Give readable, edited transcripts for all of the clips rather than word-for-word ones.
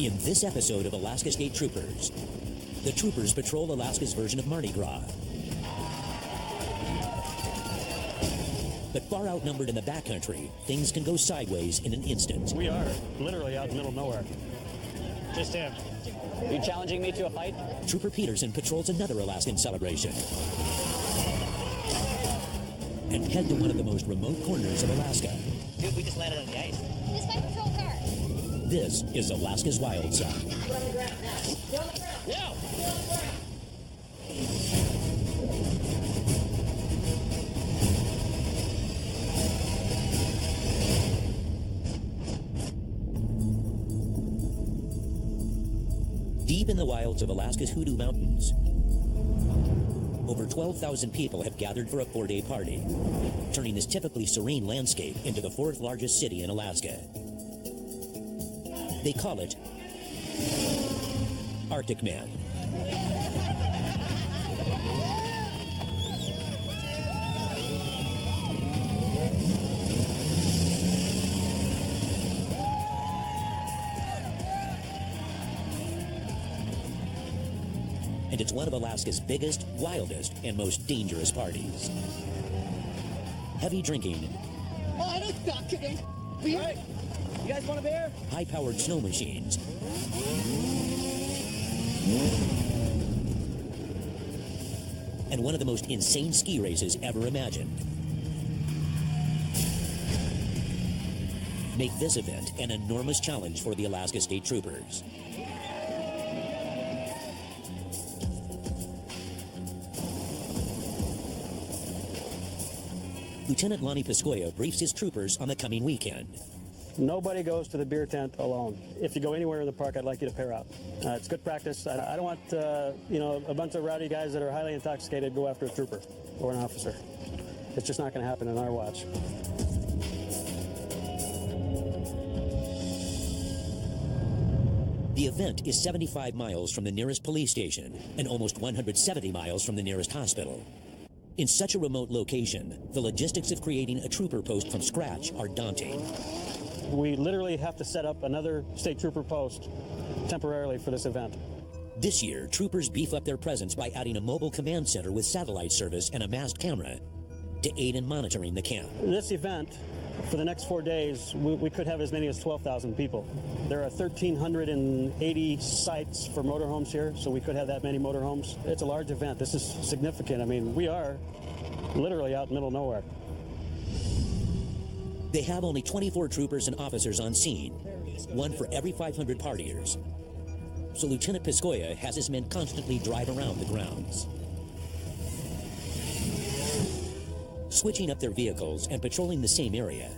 In this episode of Alaska State Troopers, the troopers patrol Alaska's version of Mardi Gras. But far outnumbered in the backcountry, things can go sideways in an instant. We are literally out in the middle of nowhere. Just him. Are you challenging me to a fight? Trooper Peterson patrols another Alaskan celebration and head to one of the most remote corners of Alaska. Dude, we just landed on the ice. This is my patrol car. This is Alaska's Wild Side. No! Deep in the wilds of Alaska's Hoodoo Mountains, over 12,000 people have gathered for a 4-day party, turning this typically serene landscape into the 4th largest city in Alaska. They call it Arctic Man. And it's one of Alaska's biggest, wildest, and most dangerous parties. Heavy drinking. Oh, I don't talk to them. Beer? Right. You guys want a beer? High-powered snow machines. And one of the most insane ski races ever imagined. Make this event an enormous challenge for the Alaska State Troopers. Lieutenant Lonnie Piscoya briefs his troopers on the coming weekend. Nobody goes to the beer tent alone. If you go anywhere in the park, I'd like you to pair up. It's good practice. I don't want, a bunch of rowdy guys that are highly intoxicated go after a trooper or an officer. It's just not going to happen in our watch. The event is 75 miles from the nearest police station and almost 170 miles from the nearest hospital. In such a remote location, the logistics of creating a trooper post from scratch are daunting. We literally have to set up another state trooper post temporarily for this event. This year, troopers beef up their presence by adding a mobile command center with satellite service and a masked camera to aid in monitoring the camp. This event, for the next 4 days, we could have as many as 12,000 people. There are 1,380 sites for motorhomes here, so we could have that many motorhomes. It's a large event. This is significant. I mean, we are literally out in the middle of nowhere. They have only 24 troopers and officers on scene, one for every 500 partiers. So Lieutenant Piscoya has his men constantly drive around the grounds, switching up their vehicles and patrolling the same area.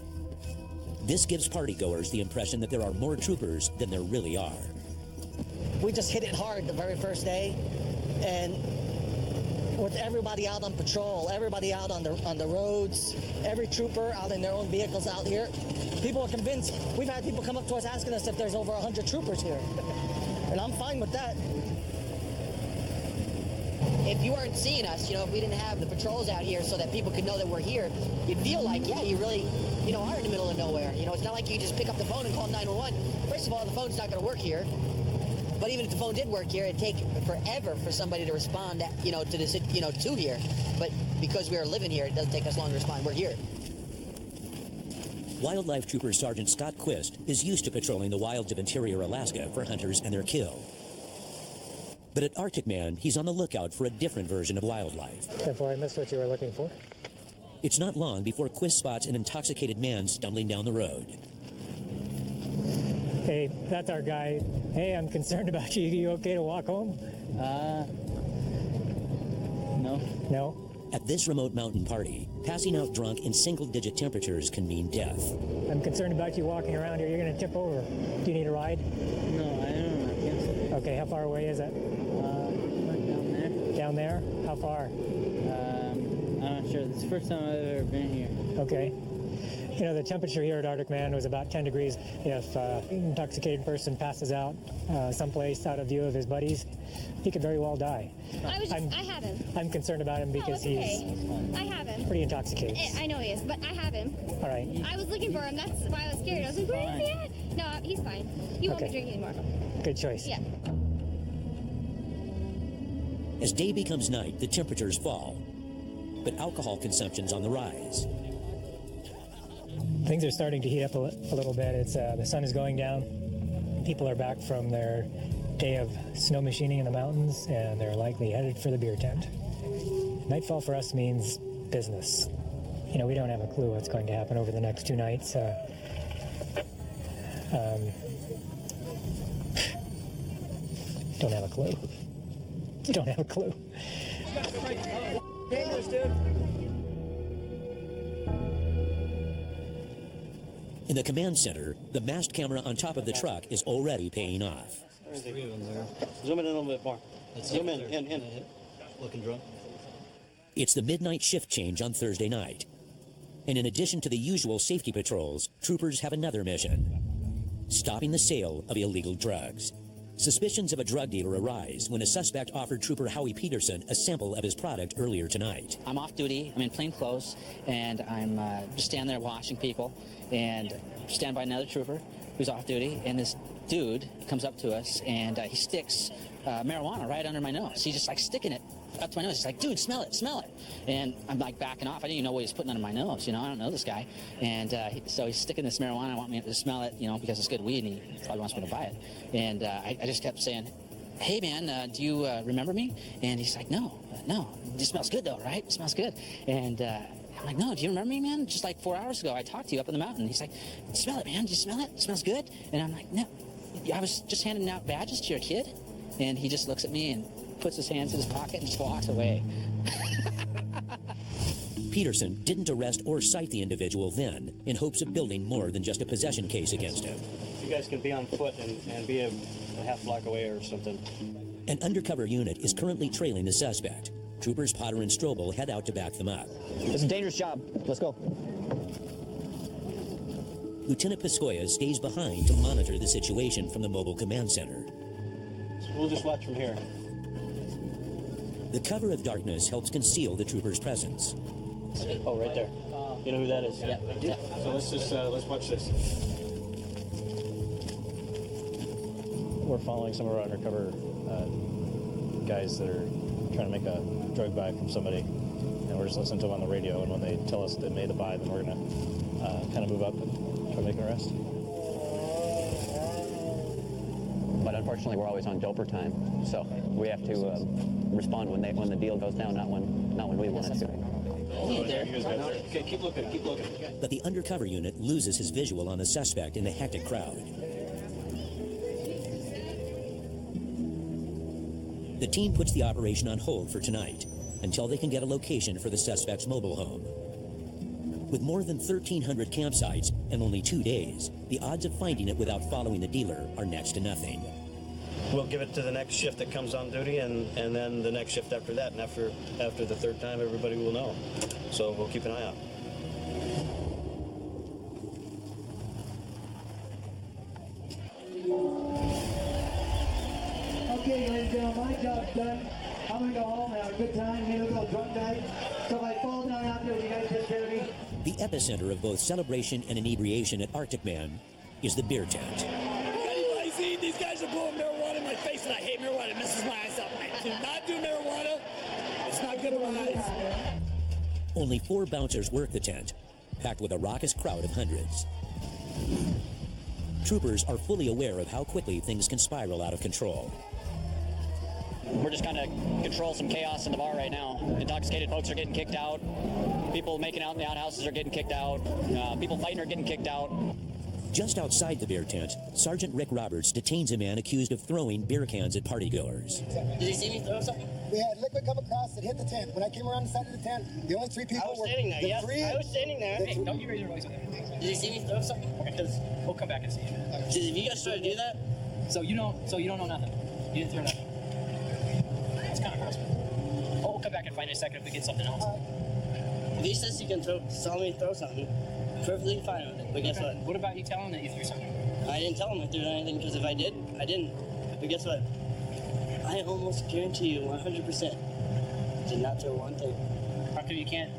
This gives partygoers the impression that there are more troopers than there really are. We just hit it hard the very first day, and with everybody out on patrol, everybody out on the roads, every trooper out in their own vehicles out here, people are convinced. We've had people come up to us asking us if there's over 100 troopers here, and I'm fine with that. If you weren't seeing us, if we didn't have the patrols out here so that people could know that we're here, you'd feel like, yeah, you really, are in the middle of nowhere. It's not like you just pick up the phone and call 911. First of all, the phone's not going to work here. But even if the phone did work here, it'd take forever for somebody to respond, to this, to here. But because we are living here, it doesn't take us long to respond. We're here. Wildlife Trooper Sergeant Scott Quist is used to patrolling the wilds of interior Alaska for hunters and their kill. But at Arctic Man, he's on the lookout for a different version of wildlife. Before I missed what you were looking for. It's not long before Quist spots an intoxicated man stumbling down the road. Hey, that's our guy. Hey, I'm concerned about you. You okay to walk home? No. No? At this remote mountain party, passing out drunk in single-digit temperatures can mean death. I'm concerned about you walking around here. You're going to tip over. Do you need a ride? No, I don't know. I can't say. Okay, how far away is it? Down there. Down there? How far? I'm not sure. This is the first time I've ever been here. Okay. The temperature here at Arctic Man was about 10 degrees. If an intoxicated person passes out someplace out of view of his buddies, he could very well die. I have him. I'm concerned about him because he's I have him. pretty intoxicated. I know he is, but I have him. All right. I was looking for him. That's why I was scared. I was like, where is he at? No, he's fine. He won't be Okay. drinking anymore. Good choice. Yeah. As day becomes night, the temperatures fall, but alcohol consumption's on the rise. Things are starting to heat up a little bit. It's the sun is going down. People are back from their day of snow machining in the mountains, and they're likely headed for the beer tent. Nightfall for us means business. You know, we don't have a clue what's going to happen over the next 2 nights. Don't have a clue. Don't have a clue. Dangerous, dude. In the command center, the mast camera on top of the truck is already paying off. Zoom in a little bit more. Zoom in. Looking drunk. It's the midnight shift change on Thursday night. And in addition to the usual safety patrols, troopers have another mission: stopping the sale of illegal drugs. Suspicions of a drug dealer arise when a suspect offered Trooper Howie Peterson a sample of his product earlier tonight. I'm off duty, I'm in plain clothes, and I'm just standing there watching people, and stand by another trooper who's off duty, and this dude comes up to us, and he sticks marijuana right under my nose. He's just like sticking it up to my nose. He's like, dude, smell it, smell it. And I'm like backing off. I didn't even know what he was putting under my nose, you know, I don't know this guy. And so he's sticking this marijuana, I want me to smell it, you know, because it's good weed, and he probably wants me to buy it. And I just kept saying, hey man, do you remember me? And he's like, no, it smells good though, right? It smells good. And I'm like, no, do you remember me, man? Just like 4 hours ago, I talked to you up in the mountain. He's like, smell it, man, do you smell it? It smells good. And I'm like, no, I was just handing out badges to your kid. And he just looks at me and puts his hands in his pocket and just walks away. Peterson didn't arrest or cite the individual then, in hopes of building more than just a possession case against him. You guys can be on foot and be a half block away or something. An undercover unit is currently trailing the suspect. Troopers Potter and Strobel head out to back them up. It's a dangerous job. Let's go. Lieutenant Piscoya stays behind to monitor the situation from the mobile command center. We'll just watch from here. The cover of darkness helps conceal the trooper's presence. Oh, right there. You know who that is? Yeah. So let's watch this. We're following some of our undercover guys that are trying to make a drug buy from somebody, and we're just listening to them on the radio, and when they tell us they made the buy, then we're going to kind of move up and try to make an arrest. But unfortunately, we're always on doper time, so we have to respond when the deal goes down, not when we want it to. Okay, keep looking. But the undercover unit loses his visual on the suspect in the hectic crowd. The team puts the operation on hold for tonight until they can get a location for the suspect's mobile home. With more than 1,300 campsites and only 2 days, the odds of finding it without following the dealer are next to nothing. We'll give it to the next shift that comes on duty, and then the next shift after that, and after the third time, everybody will know. So we'll keep an eye out. Okay, ladies and gentlemen, my job's done. I'm gonna go home and have a good time, maybe a little drunk night. So if I fall down out there, will you guys take care of me? The epicenter of both celebration and inebriation at Arctic Man is the beer tent. Anybody see these guys are blowing marijuana in my face, and I hate marijuana. It messes my eyes up. I do not do marijuana. It's not good for my eyes. Only 4 bouncers work the tent, packed with a raucous crowd of hundreds. Troopers are fully aware of how quickly things can spiral out of control. We're just kind of control some chaos in the bar right now. Intoxicated folks are getting kicked out. People making out in the outhouses are getting kicked out. People fighting are getting kicked out. Just outside the beer tent, Sergeant Rick Roberts detains a man accused of throwing beer cans at partygoers. Did you see me throw something? We had liquid come across that hit the tent. When I came around the side of the tent, the only 3 people were standing there. Yes, I was standing there. Hey, don't you raise your voice with me. Did you see me throw something? Because We'll come back and see you. if you guys try to do that, So you don't know nothing. You didn't throw nothing. It's kind of gross. Oh, we'll come back and find in a second if we get something else. if he says you can tell me to throw something, perfectly fine with it. But guess what? What about you telling him that you threw something? I didn't tell him I threw anything because if I did, I didn't. But guess what? I almost guarantee you 100% did not throw one thing. How come you can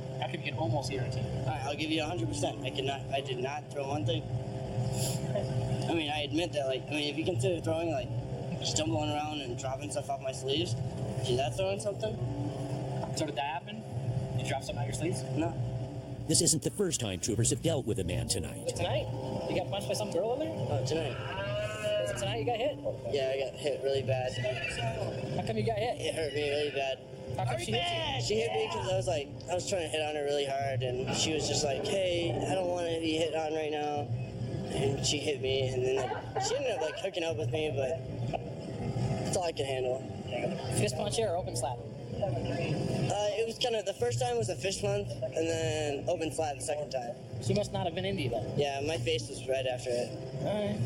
almost guarantee? All right, I'll give you 100%. I did not throw one thing. I mean, I admit that, if you consider throwing, stumbling around and dropping stuff off my sleeves. Is that throwing something? So did that happen? You dropped something out your sleeves? No. This isn't the first time troopers have dealt with a man tonight. Tonight? You got punched by some girl in there? No, tonight. Was it tonight you got hit? Yeah, I got hit really bad. How come you got hit? It hurt me really bad. How come she hit you? She hit me because I was trying to hit on her really hard, and she was just like, hey, I don't want to be hit on right now. And she hit me, and then she ended up hooking up with me, but that's all I can handle. Fist punch here or open slap? It was kind of, the first time was a fist punch, and then open slap the second time. She must not have been into you then. Yeah, my face was red after it. Alright.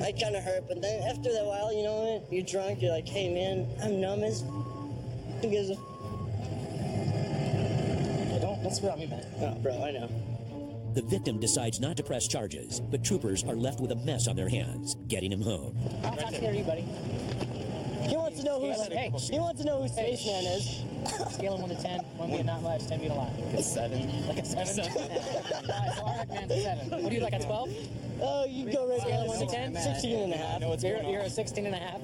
I kind of hurt, but then after that while, you know, you're drunk, you're like, hey man, I'm numb as who gives a Don't spit on me, man. Oh, bro, I know. The victim decides not to press charges, but troopers are left with a mess on their hands, getting him home. How scared are you, buddy? He wants to know who Spaceman is. Scale of 1 to 10. 1 being not much, 10 being a lot. Like a 7. Like a 7? So our recommend's a 7. What are you, like a 12? Oh, you go right Scale of 1 to 10? 16 and a half. You're a 16 and a half?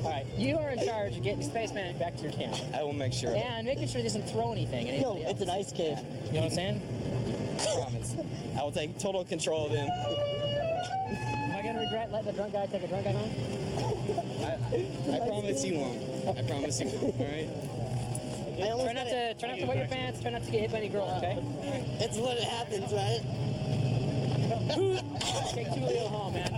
All right. You are in charge of getting Spaceman back to your camp. I will make sure. And making sure he doesn't throw anything. No, it's an ice cave. You know what I'm saying? I promise. I will take total control of him. Am I going to regret letting the drunk guy take a drunk guy home? I promise you won't. I promise you won't. All right? Try not to wet your pants. Try not to get hit by any girls, okay? It's what happens, right? Take Tulio home, man.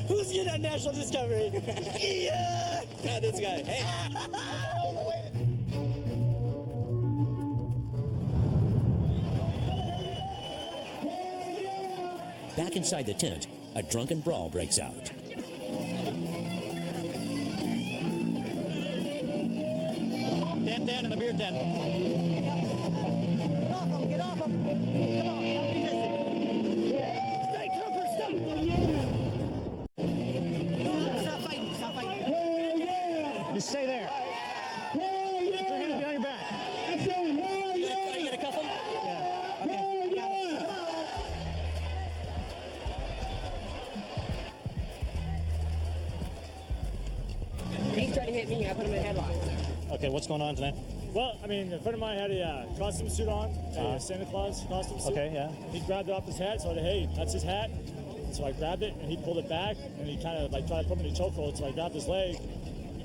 Who's getting that National Discovery? Yeah! Not this guy. Hey! Back inside the tent, a drunken brawl breaks out. Tent down in the beer tent. Get off him! Come on! Stay trooper, stop! Stop fighting! Stop fighting! Hell yeah! Just stay there. Hell yeah! Put your hands behind your back. I said hell yeah! Are you going to cuff him? Yeah. Okay. Hell yeah! He's trying to hit me. I put him in a headlock. Okay, what's going on tonight? Well, I mean, a friend of mine had a costume suit on, a Santa Claus costume suit. Okay, yeah. He grabbed it off his hat, so I said, hey, that's his hat. So I grabbed it, and he pulled it back, and he kind of tried to put me in a chokehold, so I grabbed his leg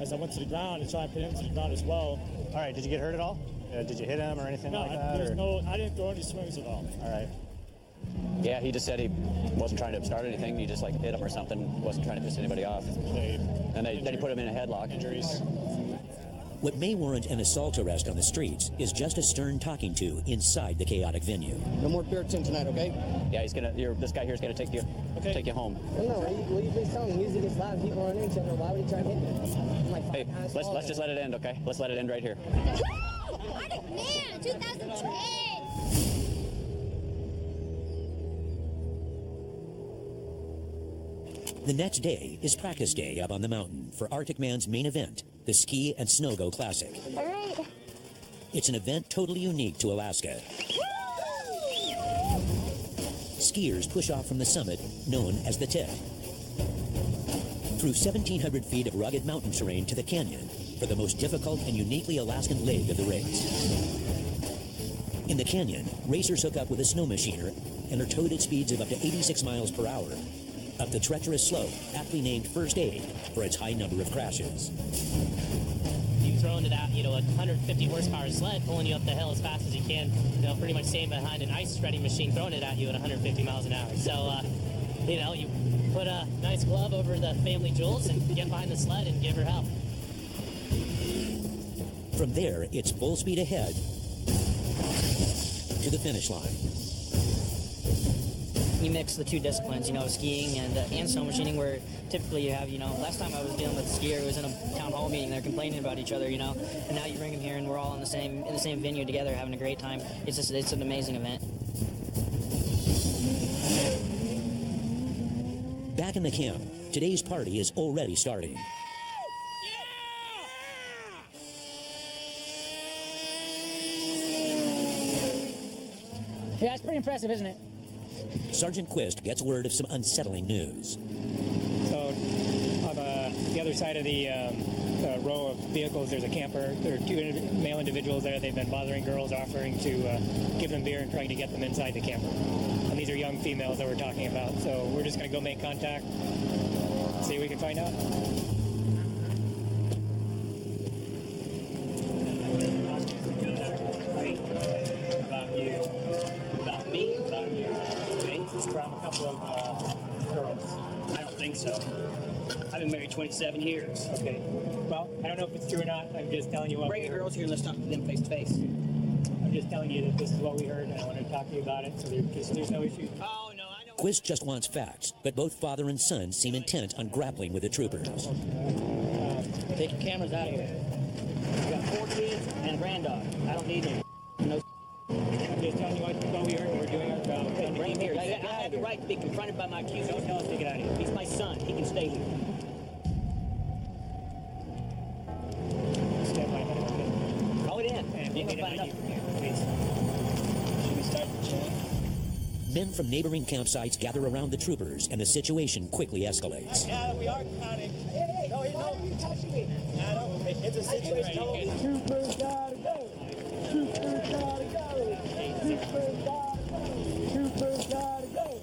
as I went to the ground and tried to put him to the ground as well. All right, did you get hurt at all? Did you hit him or anything No, like that? I didn't throw any swings at all. All right. Yeah, he just said he wasn't trying to start anything. He just hit him or something. Wasn't trying to piss anybody off. And then he put him in a headlock. Injuries. What may warrant an assault arrest on the streets is just a stern talking to inside the chaotic venue. No more beer tin tonight, okay? Yeah, this guy here's gonna take you home. No, will you please tell me? Music is loud, people running each other. Why would he try to hit me? I'm like, Hey, let's just let it end, okay? Let's let it end right here. Man, 2010. The next day is practice day up on the mountain for Arctic Man's main event, the Ski and Snow Go Classic. All right. It's an event totally unique to Alaska. Skiers push off from the summit, known as the tip, through 1,700 feet of rugged mountain terrain to the canyon for the most difficult and uniquely Alaskan leg of the race. In the canyon, racers hook up with a snow machiner and are towed at speeds of up to 86 miles per hour up the treacherous slope, aptly named First Aid for its high number of crashes. You throwing it at, a 150 horsepower sled pulling you up the hill as fast as you can, pretty much staying behind an ice shredding machine throwing it at you at 150 miles an hour. So, you put a nice glove over the family jewels and get behind the sled and give her hell. From there, it's full speed ahead to the finish line. You mix the two disciplines, skiing and snow machining, where typically you have, last time I was dealing with a skier who was in a town hall meeting, they're complaining about each other, and now you bring them here and we're all in the same venue together having a great time. It's an amazing event. Back in the camp, today's party is already starting. Yeah, it's pretty impressive, isn't it? Sergeant Quist gets word of some unsettling news. So, the other other side of the row of vehicles, there's a camper. There are two male individuals there. They've been bothering girls, offering to give them beer and trying to get them inside the camper. And these are young females that we're talking about. So we're just going to go make contact, see what we can find out. About me? About you. Okay. From a couple of girls. I don't think so. I've been married 27 years. Okay. Well, I don't know if it's true or not. I'm just telling you what. Bring the girls here and let's talk to them face to face. I'm just telling you that this is what we heard, and I want to talk to you about it, so there's no issue. Oh, no, I know. Quist just wants facts, but both father and son seem intent on grappling with the troopers. Take your cameras out of here. You got 4 kids and a granddaughter. I don't need them. No. I'm just telling you what we heard. We're doing our job. Okay, bring him here. I have the right to be confronted by my accuser. Don't tell us to get out of here. He's my son. He can stay here. Stand by. Call it in. And You we'll can get find an out. ID from you, please. Should we start the chain? Men from neighboring campsites gather around the troopers, and the situation quickly escalates. Yeah, we are counting. Hey, no, why are you touching me? I don't. It's a situation. Troopers gotta go. Troopers gotta go. Troopers gotta go. Troopers gotta go.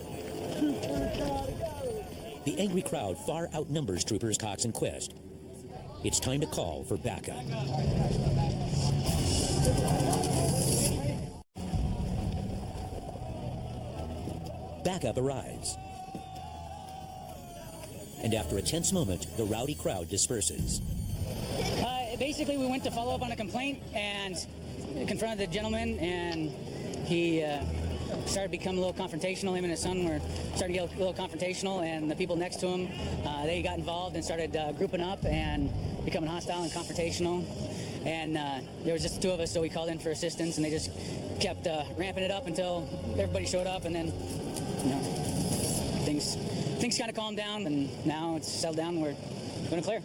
Troopers gotta go. The angry crowd far outnumbers troopers Cox and Quist. It's time to call for backup. Backup arrives. And after a tense moment, the rowdy crowd disperses. Basically, we went to follow up on a complaint and confronted the gentleman, and he started to become a little confrontational. Him and his son were starting to get a little confrontational, and the people next to him, they got involved and started grouping up and becoming hostile and confrontational. And there was just the two of us, so we called in for assistance, and they just kept ramping it up until everybody showed up, and then, you know, things kind of calmed down, and now it's settled down, and we're going to clear.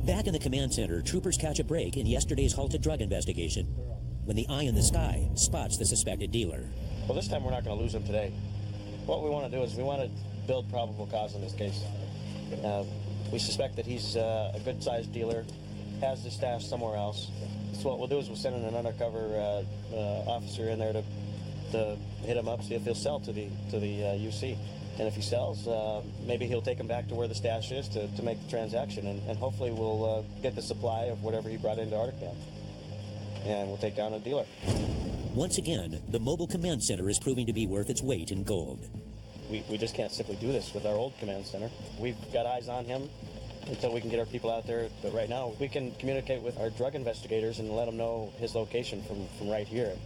Back in the command center, troopers catch a break in yesterday's halted drug investigation when the eye in the sky spots the suspected dealer. Well, this time we're not going to lose him today. What we want to do is we want to build probable cause in this case. We suspect that he's a good-sized dealer, has the stash somewhere else. So what we'll do is we'll send in an undercover officer in there to hit him up, see if he'll sell to the UC. And if he sells, maybe he'll take him back to where the stash is to make the transaction, and hopefully we'll get the supply of whatever he brought into Arctic, and we'll take down a dealer. Once again, the mobile command center is proving to be worth its weight in gold. We just can't simply do this with our old command center. We've got eyes on him until we can get our people out there, but right now we can communicate with our drug investigators and let them know his location from right here.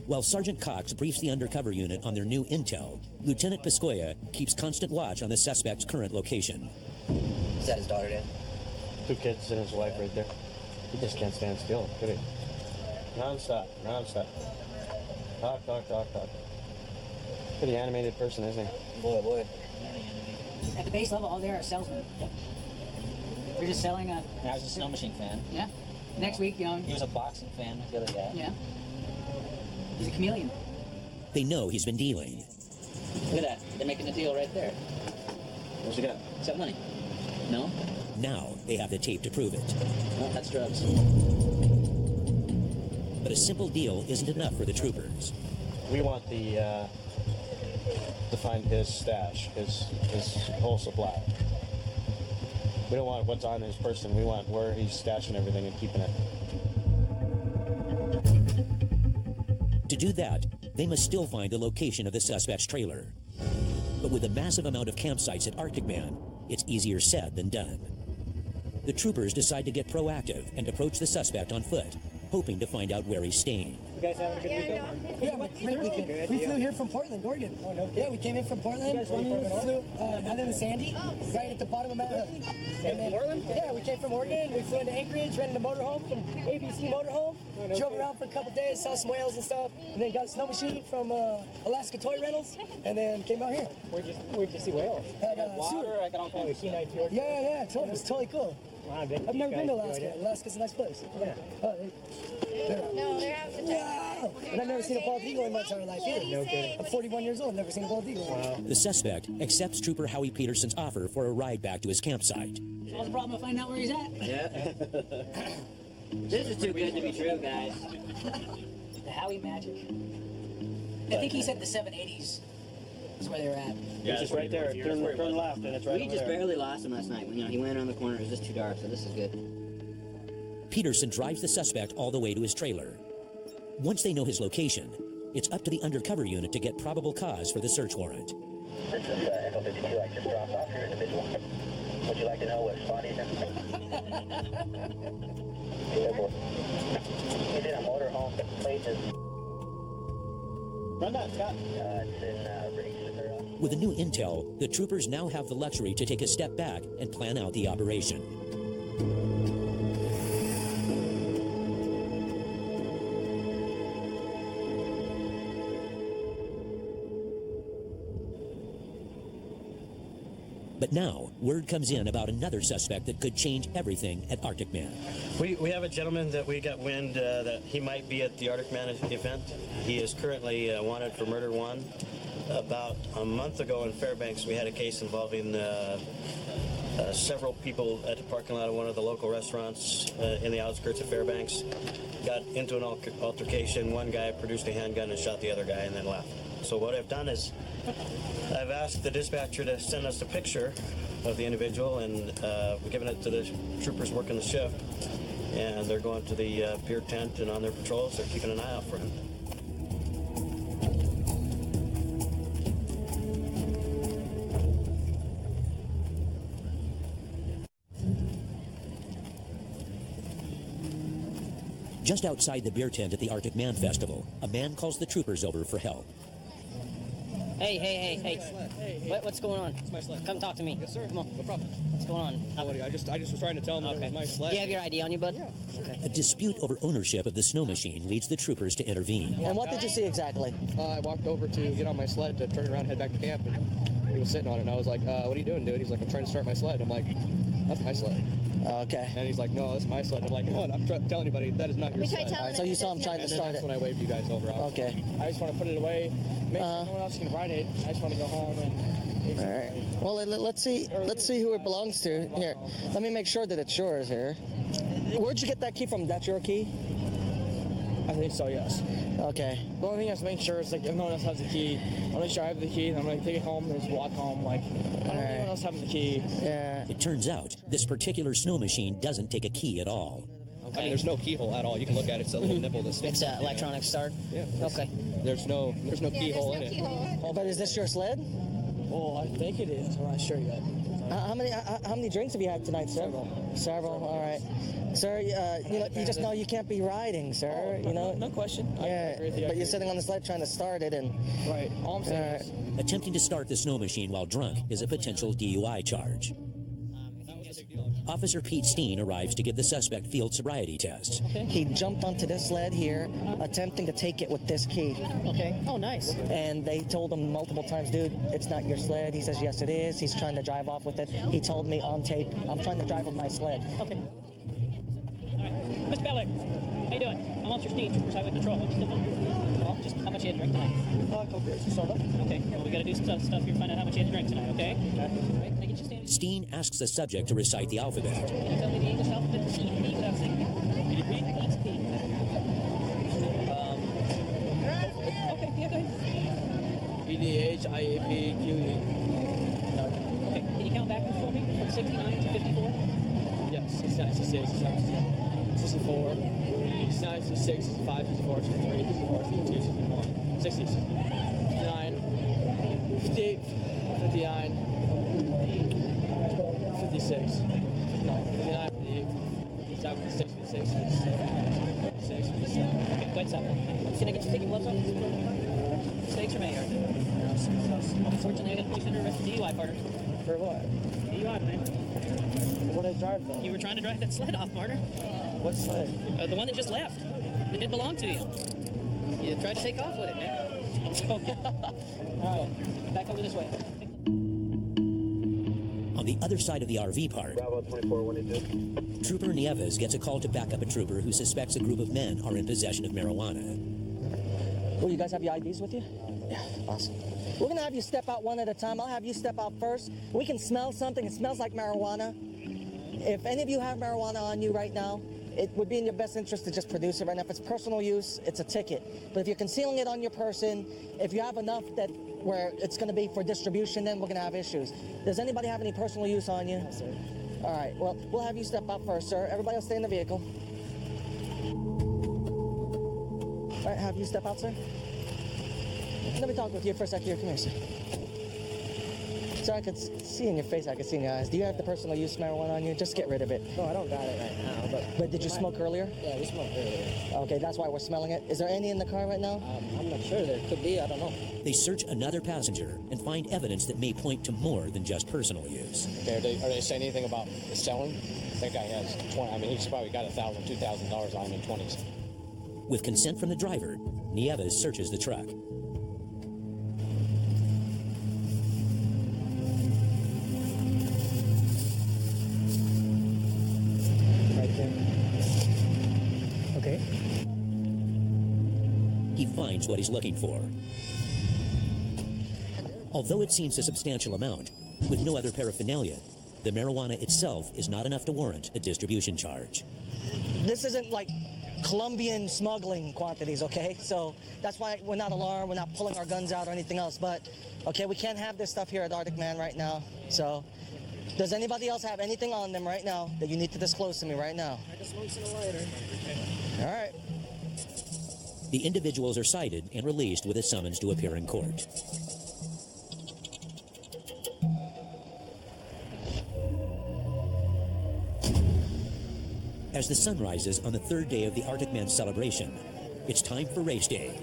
While Sergeant Cox briefs the undercover unit on their new intel, Lieutenant Piscoya keeps constant watch on the suspect's current location. Is that his daughter, Dad? 2 kids and his wife right there. He just can't stand still, could he? Non-stop, non-stop. Talk, talk, talk, talk. Pretty animated person, isn't he? Boy. At the base level, all there are salesmen. They're just selling a... I was a snow machine fan. Yeah. Next week, you know... He was a boxing fan the other day. Yeah. He's a chameleon. They know he's been dealing. Look at that. They're making a deal right there. What's he got? Is that money? No? Now they have the tape to prove it. No, that's drugs. But a simple deal isn't enough for the troopers. We want to find his stash, his whole supply. We don't want what's on his person. We want where he's stashing everything and keeping it. To do that, they must still find the location of the suspect's trailer. But with a massive amount of campsites at Arctic Man, it's easier said than done. The troopers decide to get proactive and approach the suspect on foot, hoping to find out where he's staying. You guys having a good weekend? Yeah, we flew here from Portland, Oregon. Oh, no. Yeah, we came in from Portland. We flew, I live in Sandy, right at the bottom of Mount Hood. And then, yeah, we came from Oregon. We flew into Anchorage, rented a motorhome from ABC Motorhome. Drove around for a couple days, saw some whales and stuff, and then got a snow machine from Alaska Toy Rentals, and then came out here. Where'd you see whales? At water? Seward. I can all kind of sea night fjord. Yeah. It was totally cool. I've never been to Alaska. Alaska's a nice place. Yeah. No, they're out the Wow. And I've never seen a bald eagle in my entire life either. No kidding. I'm 41 years old, never seen a bald eagle. Wow. The suspect accepts Trooper Howie Peterson's offer for a ride back to his campsite. What's the problem? Find out where he's at. Yeah. This is too good to be true, guys. The Howie magic. I think he said the 780s is where they were at. Yeah, it's right there. Turn left, and it's right We over just there. barely lost him last night. You know, he went around the corner. It was just too dark, so this is good. Peterson drives the suspect all the way to his trailer. Once they know his location, it's up to the undercover unit to get probable cause for the search warrant. This is Echo 52. I just dropped off your individual. Would you like to know what spot he's in? He's in a motorhome. The plate is... Run that, Scott. It's in Riggs. With the new intel, the troopers now have the luxury to take a step back and plan out the operation. But now, word comes in about another suspect that could change everything at Arctic Man. We have a gentleman that we got wind that he might be at the Arctic Man event. He is currently wanted for murder one. About a month ago in Fairbanks, we had a case involving several people at the parking lot of one of the local restaurants in the outskirts of Fairbanks. Got into an altercation. One guy produced a handgun and shot the other guy and then left. So what I've done is I've asked the dispatcher to send us a picture of the individual, and we've given it to the troopers working the shift. And they're going to the pier tent and on their patrols. They're keeping an eye out for him. Just outside the beer tent at the Arctic Man Festival, a man calls the troopers over for help. Hey. What's going on? It's my sled. Come talk to me. Yes, sir. Come on. No problem. What's going on? Nobody. I just was trying to tell him that it was my sled. Do you have your ID on you, bud? Yeah. Okay. A dispute over ownership of the snow machine leads the troopers to intervene. And what did you see exactly? I walked over to get on my sled to turn around, head back to camp, and he was sitting on it. And I was like, "What are you doing, dude?" He's like, "I'm trying to start my sled." I'm like, "That's my sled." Okay. And he's like, "No, that's my sled." I'm like, "No, I'm telling anybody that is not your We tried sled." telling Alright, so you saw him trying to start That's it. when I waved you guys over. Okay. I just want to put it away, make sure no one else can ride it. I just want to go home and. All right. Well, let's see who it belongs to. Here, let me make sure that it's yours here. Where'd you get that key from? That's your key? I think so, yes. Okay. The only thing I have to make sure is, like, if no one else has the key, I'll make sure I have the key, and I'm going to take it home and just walk home. Like, I don't think anyone else has the key. Yeah. It turns out, this particular snow machine doesn't take a key at all. I mean, there's no keyhole at all. You can look at it. It's a little nipple that It's sticks. an electronic start? Yeah. Okay. There's no keyhole in it. Oh, but is this your sled? Oh, I think it is. I'm not sure yet. How many drinks have you had tonight, sir? Several. All right, sir. You just know you can't be riding, sir. No question. Yeah, but you're sitting on the sled trying to start it, and right. All I'm saying is, attempting to start the snow machine while drunk is a potential DUI charge. Officer Pete Steen arrives to give the suspect field sobriety tests. Okay. He jumped onto this sled here, attempting to take it with this key. Okay. Oh, nice. And they told him multiple times, dude, it's not your sled. He says, yes, it is. He's trying to drive off with it. He told me on tape, I'm trying to drive with my sled. Okay. All right. Mr. Bellick, how you doing? I'm Officer Steen, Troopers Highway Patrol. What's the well, just how much you had to drink tonight? A couple beers, sort of. Okay. Well, we got to do some stuff here, find out how much you had to drink tonight, okay? Right. Can I get you standing? Steen asks the subject to recite the alphabet. Can you tell me the English alphabet? C, D, without saying it? Okay, yeah, go ahead. EDHIAPQE. Okay, can you count backwards for me from 69 to 54? Yes, 69, 66, 67, 64, 69, 66, 65, 64, 63, 64, 62, 61, 60, 59, 58, 59, 56, 59, 58, 57, 56, 56, 57. Okay, wait a second. Can I get you taking blood on this? Steaks or mayo? Unfortunately, I got to put you under arrest for DUI, partner. For what? DUI, man. What did I drive though? You were trying to drive that sled off, partner. What sled? The one that just left. It didn't belong to you. You tried to take off with it, man. Okay. All right, back over this way. On On the other side of the RV park, Bravo 24-182. Trooper Nieves gets a call to back up a trooper who suspects a group of men are in possession of marijuana. Oh, you guys have your IDs with you? Yeah, awesome. We're gonna have you step out one at a time. I'll have you step out first. We can smell something. It smells like marijuana. If any of you have marijuana on you right now, it would be in your best interest to just produce it right now. If it's personal use, it's a ticket. But if you're concealing it on your person, if you have enough that where it's going to be for distribution, then we're going to have issues. Does anybody have any personal use on you? No, sir. All right, well, we'll have you step out first, sir. Everybody else stay in the vehicle. All right, have you step out, sir. Let me talk with you for a second here. Come here, sir. Sir, I could see in your face, I could see in your eyes. Do you have the personal use marijuana on you? Just get rid of it. No, I don't got it right now, But did you smoke earlier? Yeah, we smoked earlier. Okay, that's why we're smelling it. Is there any in the car right now? I'm not sure. There could be. I don't know. They search another passenger and find evidence that may point to more than just personal use. Okay, are they saying anything about selling? That guy has 20. I mean, he's probably got $1,000, $2,000 on him in 20s. With consent from the driver, Nieves searches the truck. Okay. He finds what he's looking for. Although it seems a substantial amount, with no other paraphernalia, the marijuana itself is not enough to warrant a distribution charge. This isn't like Colombian smuggling quantities, okay? So that's why we're not alarmed, we're not pulling our guns out or anything else. But, okay, we can't have this stuff here at Arctic Man right now. So, does anybody else have anything on them right now that you need to disclose to me right now? I just want some lighter. All right. The individuals are cited and released with a summons to appear in court. As the sun rises on the third day of the Arctic Man celebration, it's time for race day.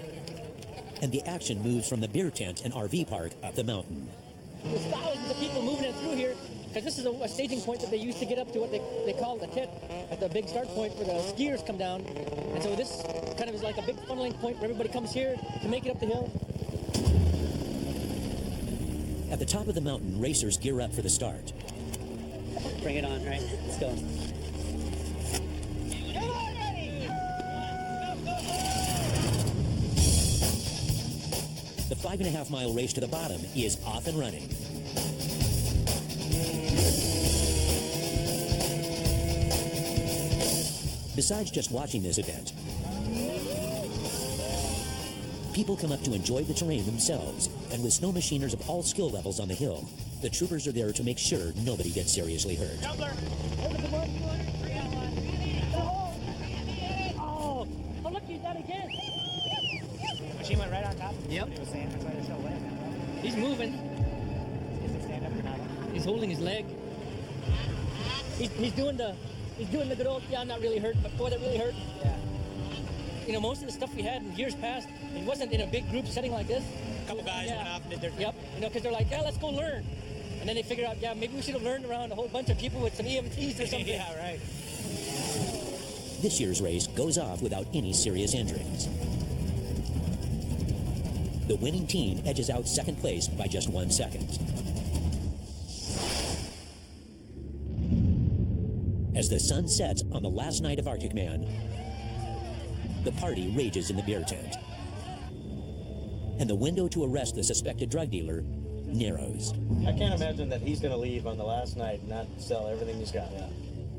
And the action moves from the beer tent and RV park up the mountain. There's thousands of people moving in through here because this is a staging point that they used to get up to what they call the tip at the big start point where the skiers come down. And so this kind of is like a big funneling point where everybody comes here to make it up the hill. At the top of the mountain, racers gear up for the start. Bring it on, right? Let's go. The 5.5-mile race to the bottom is off and running. Besides just watching this event, people come up to enjoy the terrain themselves, and with snow machiners of all skill levels on the hill, the troopers are there to make sure nobody gets seriously hurt. Oh, look, he's done again. The machine went right on top. Yep. It was saying that's why they're so wet. He's moving. Does he stand up or not? He's holding his leg. He's doing the good old, yeah, I'm not really hurt, but boy, that really hurt. Yeah. You know, most of the stuff we had in years past, it wasn't in a big group setting like this. A couple guys went off and did their thing. Yep. You know, because they're like, yeah, let's go learn. And then they figure out, yeah, maybe we should have learned around a whole bunch of people with some EMTs or something. Yeah, right. This year's race goes off without any serious injuries. The winning team edges out second place by just 1 second. As the sun sets on the last night of Arctic Man, the party rages in the beer tent. And the window to arrest the suspected drug dealer narrows. I can't imagine that he's going to leave on the last night and not sell everything he's got. Yeah.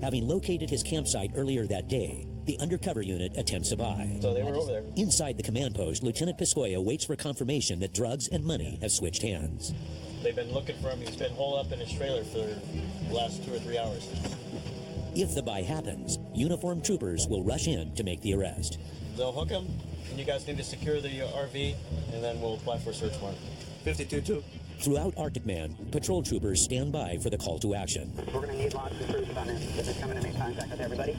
Having located his campsite earlier that day, the undercover unit attempts a buy. So they were over there. Inside the command post, Lieutenant Piscoya waits for confirmation that drugs and money have switched hands. They've been looking for him. He's been holed up in his trailer for the last 2 or 3 hours. If the buy happens, uniformed troopers will rush in to make the arrest. They'll hook him, and you guys need to secure the RV, and then we'll apply for a search warrant. 52-2. Throughout Arctic Man, patrol troopers stand by for the call to action. We're going to need lots of troops on it. If it's coming to make contact with everybody.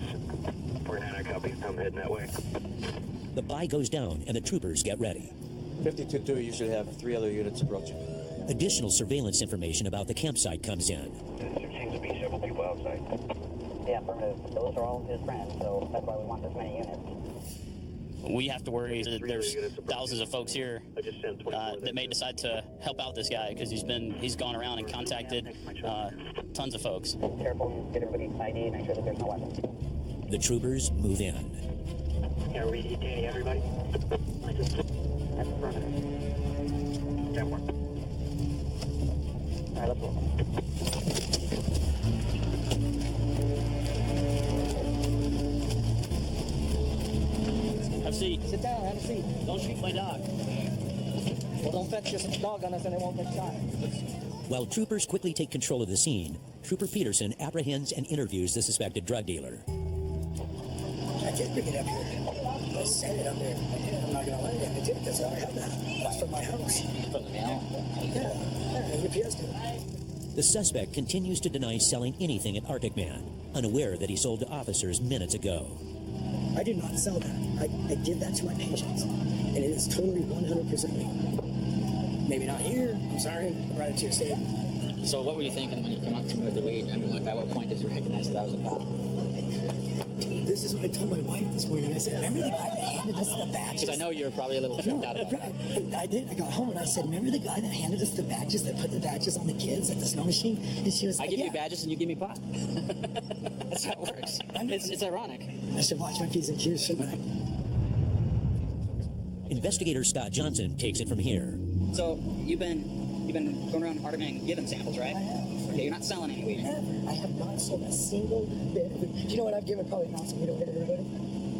49 copy. I'm heading that way. The buy goes down, and the troopers get ready. 52-2 usually have 3 other units approaching. Additional surveillance information about the campsite comes in. There seems to be several people outside. Yeah, affirmative. Those are all his friends, so that's why we want this many units. we have to worry that there's thousands of folks here that may decide to help out this guy because he's gone around and contacted tons of folks. Careful, get everybody's ID, make sure that there's no weapons. The troopers move in. Are we detaining everybody? That's affirmative. That work. All right, let's roll. Have a seat. Sit down, have a seat. Don't shoot my dog. Well, don't fetch your dog on us and it won't get shot. While troopers quickly take control of the scene, Trooper Peterson apprehends and interviews the suspected drug dealer. I can't bring it up here. I sent it up there. I'm not going to let it. I did because I have that. That's from my house. From the mail? Yeah, UPS did. The suspect continues to deny selling anything at Arctic Man, unaware that he sold to officers minutes ago. I did not sell that. I give that to my patients. And it is totally 100% legal. Maybe not here. I'm sorry. I brought it to your state. So what were you thinking when you came up to me with the weed? I mean, like, at what point did you recognize that I was a cop? This is what I told my wife this morning. I said, remember the guy that handed us the badges? Because I know you were probably a little tripped out about it. I did. I got home and I said, remember the guy that handed us the badges, that put the badges on the kids at the snow machine? And she was like, I give you badges and you give me pot. That's how it works. It's ironic. I should watch my P's and Q's, shouldn't I? Investigator Scott Johnson takes it from here. So you've been going around Arctic Man giving samples, right? I have. Okay, you're not selling any weed. I have not sold a single bit of it. Do you know what I've given probably an ounce of weed away to everybody?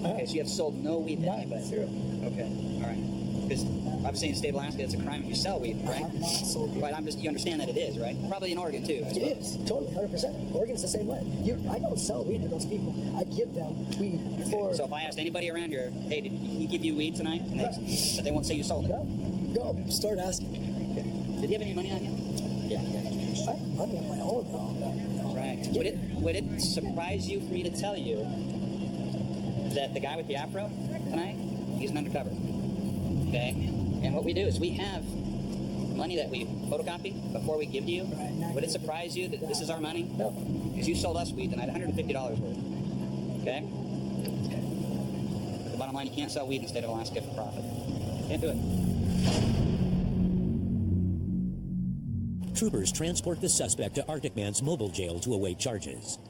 Okay, so you have sold no weed to anybody? Zero. Okay, all right. Because obviously in the state of Alaska, it's a crime if you sell weed, right? I have not sold weed. Right, you understand that it is, right? Probably in Oregon too. It is, totally, 100%. Oregon's the same way. I don't sell weed to those people. I give them weed for... So if I asked anybody around here, hey, did he give you weed tonight? And but they won't say you sold it. Go, start asking. Did he have any money on you? Yeah. I have money on my own, though. Right. Would it surprise you for me to tell you that the guy with the afro tonight, he's an undercover? Okay? And what we do is we have money that we photocopy before we give to you. Would it surprise you that this is our money? No. Because you sold us weed tonight, $150 worth. Okay? The bottom line, you can't sell weed in the state of Alaska for profit. Can't do it. Troopers transport the suspect to Arctic Man's mobile jail to await charges.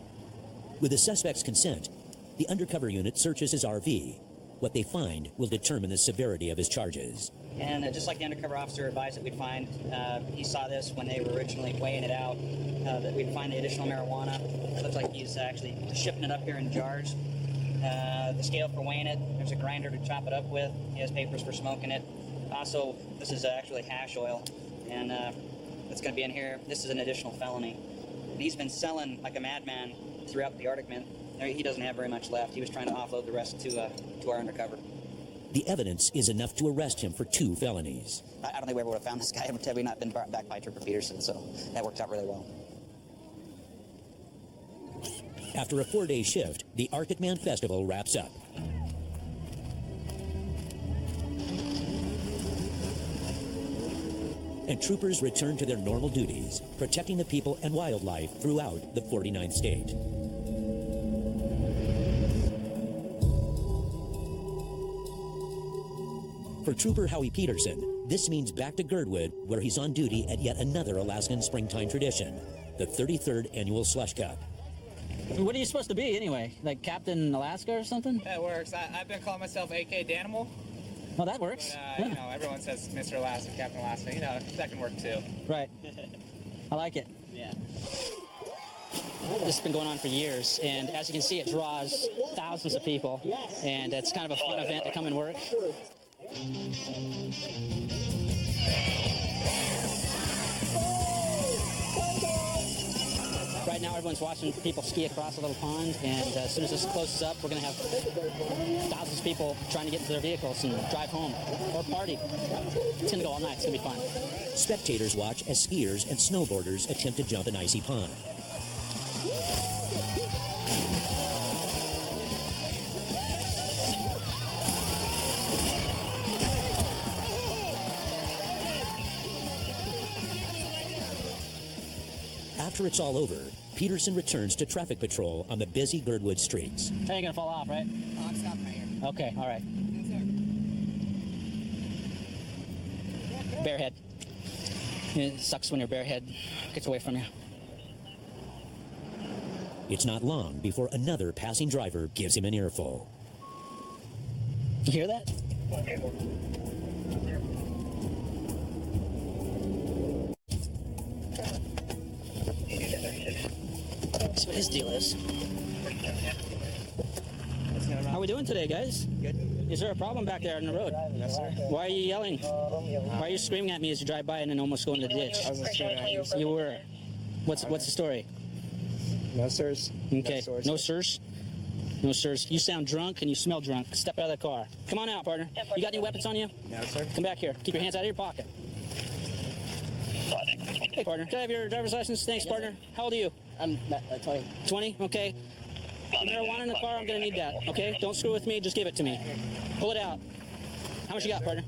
With the suspect's consent, the undercover unit searches his RV. What they find will determine the severity of his charges. And just like the undercover officer advised that we'd find, he saw this when they were originally weighing it out, that we'd find the additional marijuana. It looks like he's actually shipping it up here in jars. The scale for weighing it, there's a grinder to chop it up with. He has papers for smoking it. Also, this is actually hash oil, and it's going to be in here. This is an additional felony. And he's been selling like a madman throughout the Arctic Man. He doesn't have very much left. He was trying to offload the rest to our undercover. The evidence is enough to arrest him for 2 felonies. I don't think we ever would have found this guy had we not been brought back by Trooper Peterson, so that worked out really well. After a 4-day shift, the Arctic Man Festival wraps up. And troopers return to their normal duties, protecting the people and wildlife throughout the 49th state. For Trooper Howie Peterson, this means back to Girdwood, where he's on duty at yet another Alaskan springtime tradition, the 33rd Annual Slush Cup. What are you supposed to be anyway? Like Captain Alaska or something? That works. I've been calling myself AK Danimal. Oh, that works. But, you know, everyone says Mr. Alaska, Captain Alaska. You know, that can work too. Right. I like it. Yeah. This has been going on for years, and as you can see, it draws thousands of people, and it's kind of a fun event to come and work. Right now, everyone's watching people ski across a little pond, and as soon as this closes up, we're going to have thousands of people trying to get into their vehicles and drive home or party. It's going to go all night. It's going to be fun. Spectators watch as skiers and snowboarders attempt to jump an icy pond. After it's all over, Peterson returns to traffic patrol on the busy Girdwood streets. Hey, you're going to fall off, right? I'm stopping right here. Okay, all right. Barehead. It sucks when your barehead gets away from you. It's not long before another passing driver gives him an earful. You hear that? That's what his deal is. How are we doing today, guys? Good. Is there a problem back there on the road? No, sir. Why are you yelling? Why are you screaming at me as you drive by and then almost go into the ditch? I wasn't screaming at you. You were. What's the story? No, sirs. Okay. No, No sirs? No sirs. You sound drunk and you smell drunk. Step out of the car. Come on out, partner. You got any weapons on you? No, sir. Come back here. Keep your hands out of your pocket. Hey, partner. Can I have your driver's license? Thanks, partner. How old are you? I'm 20. 20? Okay. Marijuana in the car, I'm going to need that. Okay? Don't screw with me. Just give it to me. Pull it out. How much you got, partner?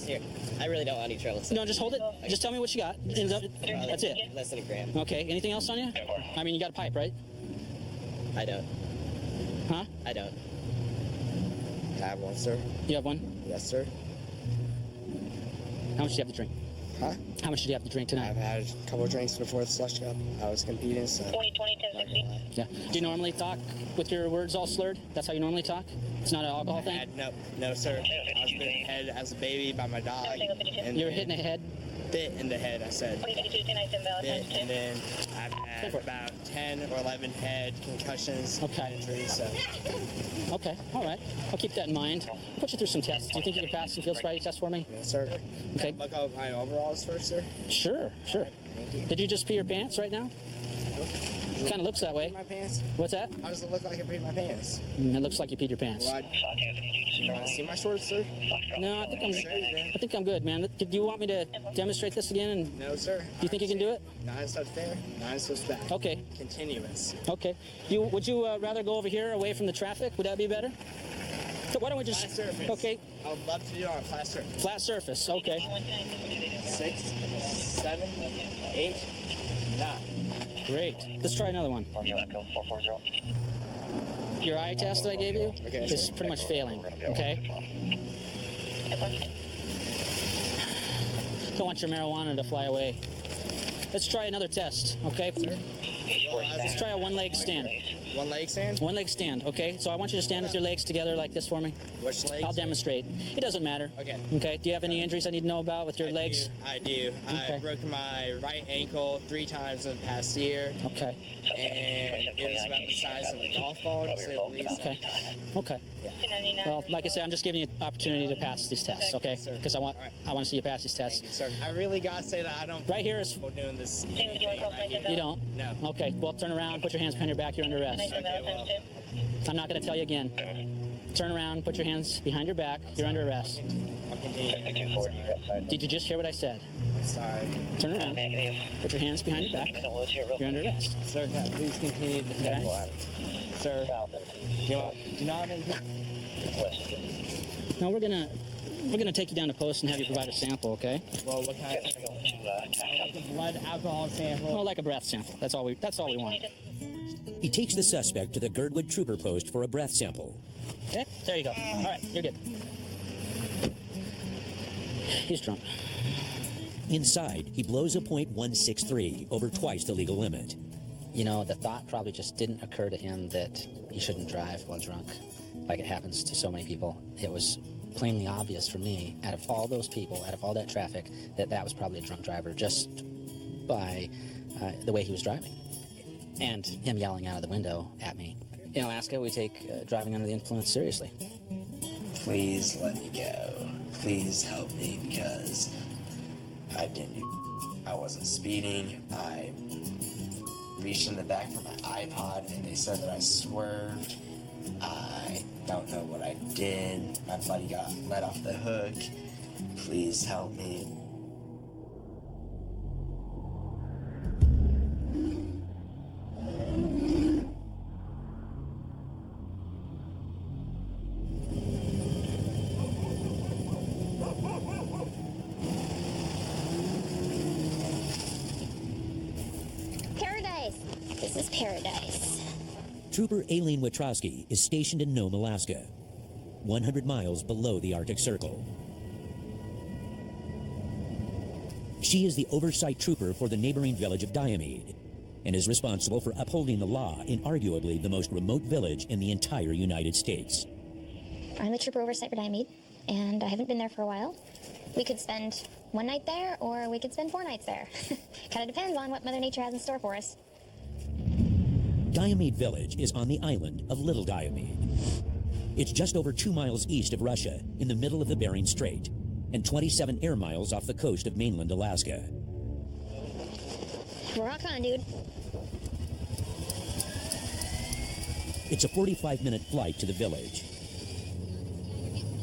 Here. I really don't want any trouble. No, just hold it. Just tell me what you got. That's it. Less than a gram. Okay. Anything else on you? I mean, you got a pipe, right? I don't. Huh? I don't. I have one, sir. You have one? Yes, sir. How much do you have to drink? Huh? How much did you have to drink tonight? I've had a couple of drinks before the slush cup. I was competing, so... 1060. Yeah. Do you normally talk with your words all slurred? That's how you normally talk? It's not an alcohol thing? No, sir. I was bit in the head as a baby by my dog. You were hit in the head? Bit in the head, I said. Bit, and then I've had about 10 or 11 head concussions. Okay. Injuries, so... Okay, all right. I'll keep that in mind. I'll put you through some tests. Do you think you can pass some field sobriety tests for me? Yes, sir. Okay. Look up my overalls first, sir. Sure. Thank you. Did you just pee your pants right now? It kind of looks that way. My pants? What's that? How does it look like I peed my pants? It looks like you peed your pants. Well, you want to see my shorts, sir? No, I think I'm good, man. Do you want me to demonstrate this again? And no, sir. Do you think you can do it? 9 steps there, 9 steps back. Okay. Continuous. Okay. Would you rather go over here away from the traffic? Would that be better? So why don't we just... Flat surface. Okay. I would love to do it on a flat surface. Flat surface, okay. 6, 7, 8, 9. Great. Let's try another one. Your eye test that I gave you is pretty much failing, okay? Don't want your marijuana to fly away. Let's try another test, okay? Let's try a one-leg stand. One leg stand? One leg stand, okay? So I want you to stand with your legs together like this for me. Which legs? I'll demonstrate. It doesn't matter. Okay. Okay. Do you have any injuries I need to know about with your legs? I do. Okay. I broke my right ankle 3 times in the past year. Okay. And it was about the size of a golf ball, to say the least. Okay. Okay. Yeah. Well, like I said, I'm just giving you an opportunity to pass these tests, okay? Because I want to see you pass these tests. Thank you, sir. I really got to say that I don't... Right here is... doing this... You don't? No. Okay. Well, turn around, put your hands behind your back, you're under arrest. Okay, well... I'm not going to tell you again. Turn around, put your hands behind your back, you're under arrest. I'll continue. Did you just hear what I said? Sorry. Turn around, put your hands behind your back, you're under arrest. Sir, please continue to Okay. Sir, do you not have No, we're gonna take you down to post and have you provide a sample, okay? Well, what kind of sample? Like a blood alcohol sample? Oh, like a breath sample. That's all we want. He takes the suspect to the Girdwood Trooper Post for a breath sample. Okay, there you go. All right, you're good. He's drunk. Inside, he blows a .163 over twice the legal limit. You know, the thought probably just didn't occur to him that he shouldn't drive while drunk, like it happens to so many people. It was plainly obvious for me, out of all those people, out of all that traffic, that was probably a drunk driver just by the way he was driving. And him yelling out of the window at me. In Alaska, we take driving under the influence seriously. Please let me go. Please help me, because I wasn't speeding. I reached in the back for my iPod and they said that I swerved. I don't know what I did. My buddy got let off the hook. Please help me. This is paradise. Trooper Aileen Witrowski is stationed in Nome, Alaska, 100 miles below the Arctic Circle. She is the oversight trooper for the neighboring village of Diomede and is responsible for upholding the law in arguably the most remote village in the entire United States. I'm the trooper oversight for Diomede, and I haven't been there for a while. We could spend one night there, or we could spend 4 nights there. Kind of depends on what Mother Nature has in store for us. Diomede Village is on the island of Little Diomede. It's just over 2 miles east of Russia, in the middle of the Bering Strait, and 27 air miles off the coast of mainland Alaska. Rock on, dude. It's a 45-minute flight to the village.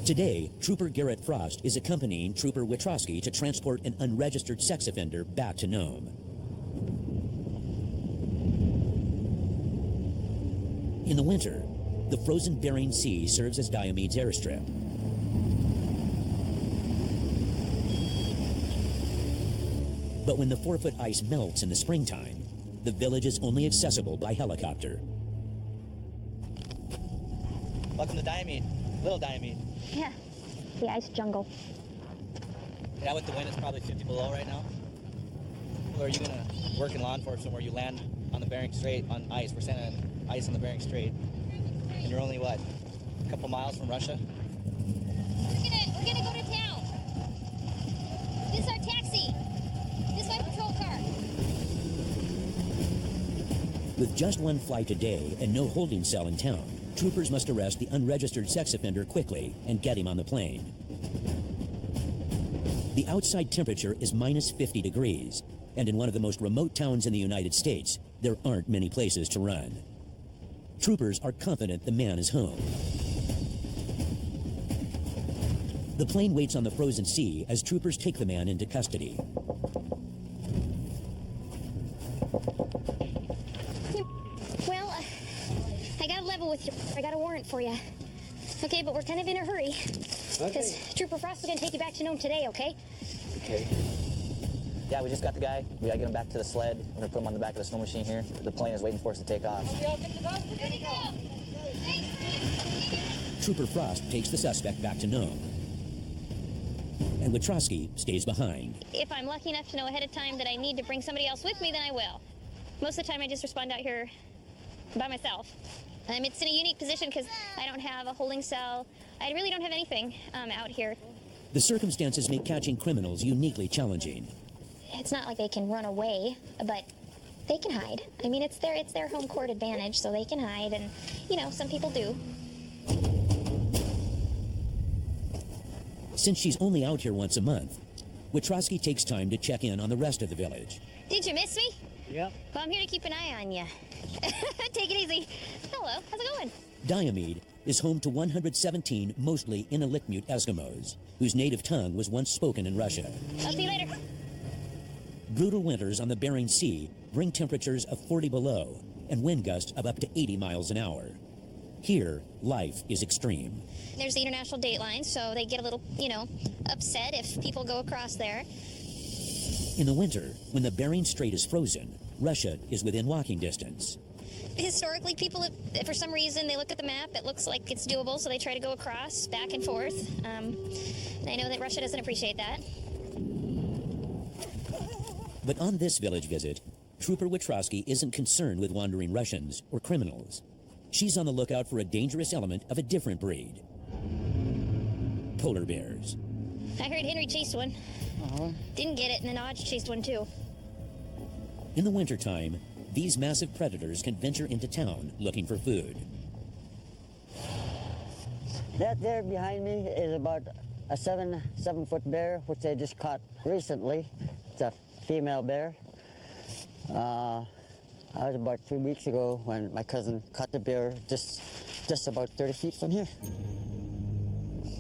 Today, Trooper Garrett Frost is accompanying Trooper Witrowski to transport an unregistered sex offender back to Nome. In the winter, the frozen Bering Sea serves as Diomede's airstrip. But when the 4-foot ice melts in the springtime, the village is only accessible by helicopter. Welcome to Diomede, Little Diomede. Yeah, the ice jungle. Yeah, with the wind, it's probably 50 below right now. Or are you gonna work in law enforcement where you land on the Bering Strait on ice? We're standing on ice on the Bering Strait. And you're only, what, a couple miles from Russia? We're gonna go to town. This is our taxi. This is my patrol car. With just one flight a day and no holding cell in town, troopers must arrest the unregistered sex offender quickly and get him on the plane. The outside temperature is minus 50 degrees, and in one of the most remote towns in the United States, there aren't many places to run. Troopers are confident the man is home. The plane waits on the frozen sea as troopers take the man into custody. Well, I got a level with you. I got a warrant for you. Okay, but we're kind of in a hurry. Because Trooper Frost is going to take you back to Nome today, okay? Okay. Yeah, we just got the guy. We gotta get him back to the sled. We're gonna put him on the back of the snow machine here. The plane is waiting for us to take off. Trooper Frost takes the suspect back to Nome. And Witrowski stays behind. If I'm lucky enough to know ahead of time that I need to bring somebody else with me, then I will. Most of the time, I just respond out here by myself. It's in a unique position because I don't have a holding cell. I really don't have anything out here. The circumstances make catching criminals uniquely challenging. It's not like they can run away, but they can hide. I mean, it's their home court advantage, so they can hide, and, you know, some people do. Since she's only out here once a month, Witrowski takes time to check in on the rest of the village. Did you miss me? Yep. Well, I'm here to keep an eye on you. Take it easy. Hello, how's it going? Diomede is home to 117 mostly Inuit Eskimos, whose native tongue was once spoken in Russia. I'll see you later. Brutal winters on the Bering Sea bring temperatures of 40 below and wind gusts of up to 80 miles an hour. Here, life is extreme. There's the international date line, so they get a little, upset if people go across there. In the winter, when the Bering Strait is frozen, Russia is within walking distance. Historically, people, for some reason, they look at the map, it looks like it's doable, so they try to go across, back and forth. And I know that Russia doesn't appreciate that. But on this village visit, Trooper Witrowski isn't concerned with wandering Russians or criminals. She's on the lookout for a dangerous element of a different breed. Polar bears. I heard Henry chased one. Didn't get it, and then Odge chased one too. In the wintertime, these massive predators can venture into town looking for food. That there behind me is about a 7-foot bear, which they just caught recently. It's a female bear. I was about 3 weeks ago when my cousin caught the bear just about 30 feet from here.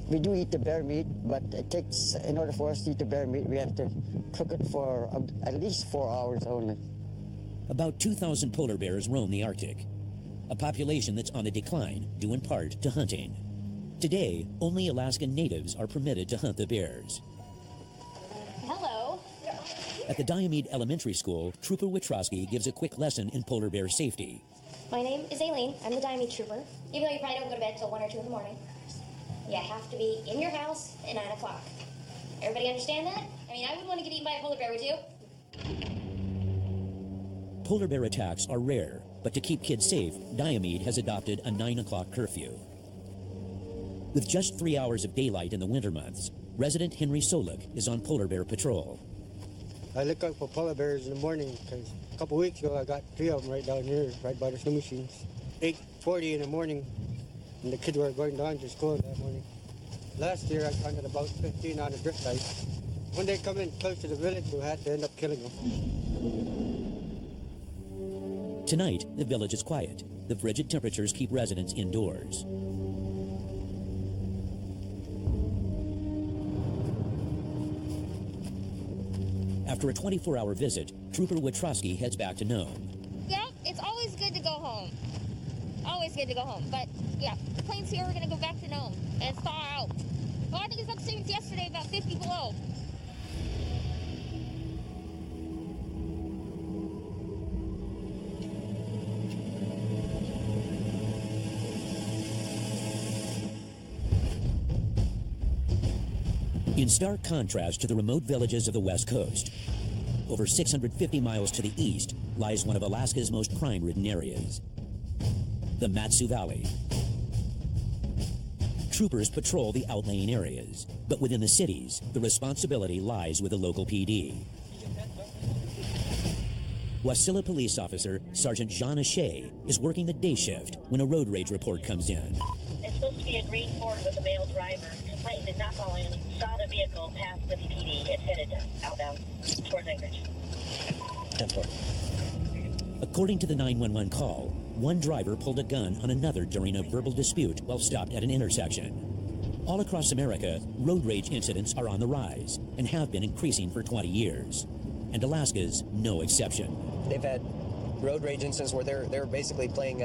We do eat the bear meat, but it takes, in order for us to eat the bear meat, we have to cook it for at least 4 hours only. About 2,000 polar bears roam the Arctic, a population that's on the decline due in part to hunting. Today, only Alaskan natives are permitted to hunt the bears. Hello. At the Diomede Elementary School, Trooper Witrowski gives a quick lesson in polar bear safety. My name is Aileen. I'm the Diomede Trooper. Even though you probably don't go to bed till 1 or 2 in the morning, you have to be in your house at 9 o'clock. Everybody understand that? I mean, I wouldn't want to get eaten by a polar bear, would you? Polar bear attacks are rare, but to keep kids safe, Diomede has adopted a 9 o'clock curfew. With just 3 hours of daylight in the winter months, resident Henry Solik is on polar bear patrol. I look out for polar bears in the morning because a couple weeks ago I got 3 of them right down here, right by the snow machines. 8:40 in the morning, and the kids were going down to school that morning. Last year I counted about 15 on the drift ice. When they come in close to the village, we had to end up killing them. Tonight, the village is quiet. The frigid temperatures keep residents indoors. After a 24-hour visit, Trooper Witrowski heads back to Nome. Yeah, it's always good to go home. Always good to go home. But yeah, the planes here are going to go back to Nome. And it's far out. Well, I think it's up the same as yesterday, about 50 below. In stark contrast to the remote villages of the West Coast, over 650 miles to the east lies one of Alaska's most crime-ridden areas, the Mat-Su Valley. Troopers patrol the outlying areas, but within the cities, the responsibility lies with the local PD. Wasilla police officer Sergeant Jean Achey is working the day shift when a road rage report comes in. It's supposed to be a green Ford with a male driver. Complainant did not call in. Saw the vehicle pass the PD. It's headed outbound towards Anchorage. 10-4. According to the 911 call, one driver pulled a gun on another during a verbal dispute while stopped at an intersection. All across America, road rage incidents are on the rise and have been increasing for 20 years. And Alaska's no exception. They've had road rage incidents where they're basically playing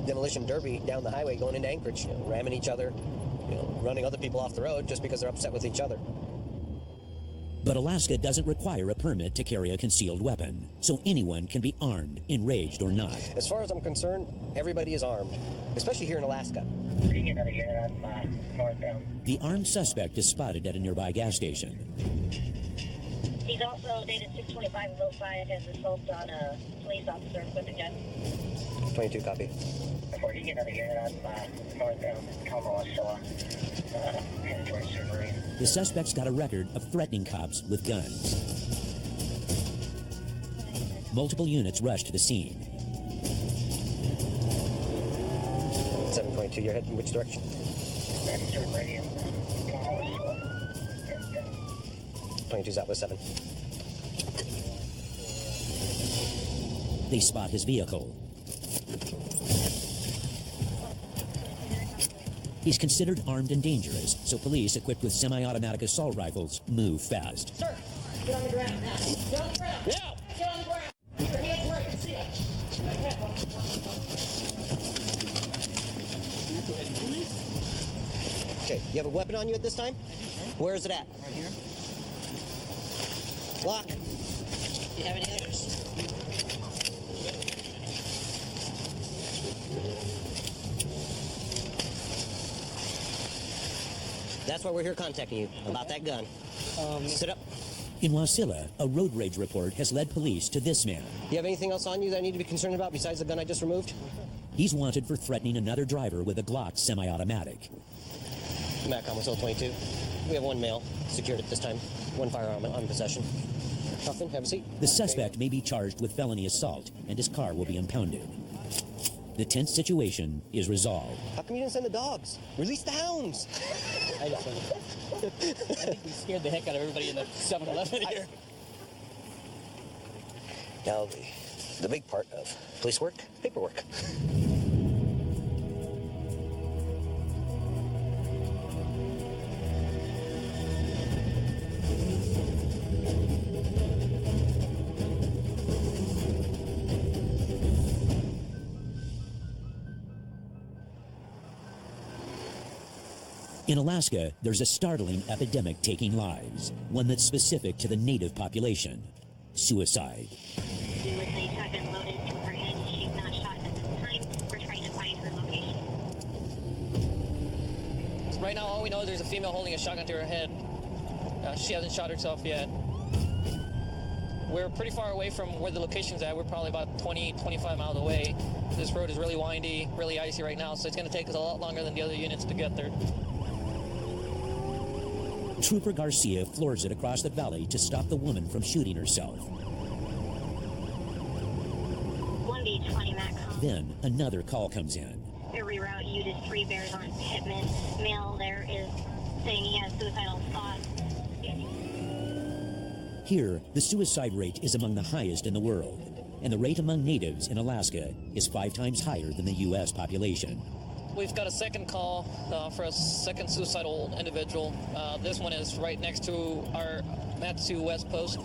demolition derby down the highway going into Anchorage, ramming each other, running other people off the road just because they're upset with each other. But Alaska doesn't require a permit to carry a concealed weapon, so anyone can be armed, enraged or not. As far as I'm concerned, everybody is armed, especially here in Alaska. The armed suspect is spotted at a nearby gas station. He's also dated 6/25/05, has assault on a police officer with a gun. 22 copy. Before you get another unit on northbound Wasilla, headed towards Surgery. The suspect's got a record of threatening cops with guns. Multiple units rush to the scene. 722, you're heading which direction? 22's out with 7. They spot his vehicle. He's considered armed and dangerous, so police equipped with semi-automatic assault rifles move fast. Sir, get on the ground now. Get on the ground. Yeah. Get on the ground. Keep your hands where I can see it. Okay, you have a weapon on you at this time? Where is it at? Right here. Lock. Do you have any others? That's why we're here contacting you, about that gun. Sit up. In Wasilla, a road rage report has led police to this man. You have anything else on you that I need to be concerned about besides the gun I just removed? He's wanted for threatening another driver with a Glock semi-automatic. Macom was 22. We have one male secured at this time. One firearm on possession. Huffman, have a seat. The suspect may be charged with felony assault, and his car will be impounded. The tense situation is resolved. How come you didn't send the dogs? Release the hounds! I think we scared the heck out of everybody in the 7-Eleven here. Now, the big part of police work, paperwork. In Alaska, there's a startling epidemic taking lives, one that's specific to the native population: suicide. With the shotgun loaded to her head, she's not shot at this time. We're trying to find her location. Right now, all we know is there's a female holding a shotgun to her head. She hasn't shot herself yet. We're pretty far away from where the location's at. We're probably about 20, 25 miles away. This road is really windy, really icy right now, so it's going to take us a lot longer than the other units to get there. Trooper Garcia floors it across the valley to stop the woman from shooting herself. 1B20 Mac. Then another call comes in. Reroute you to 3 Bears on Pittman. Male there is saying he has suicidal thoughts. Here, the suicide rate is among the highest in the world, and the rate among natives in Alaska is 5 times higher than the U.S. population. We've got a second call for a second suicidal individual. This one is right next to our Matsu West post.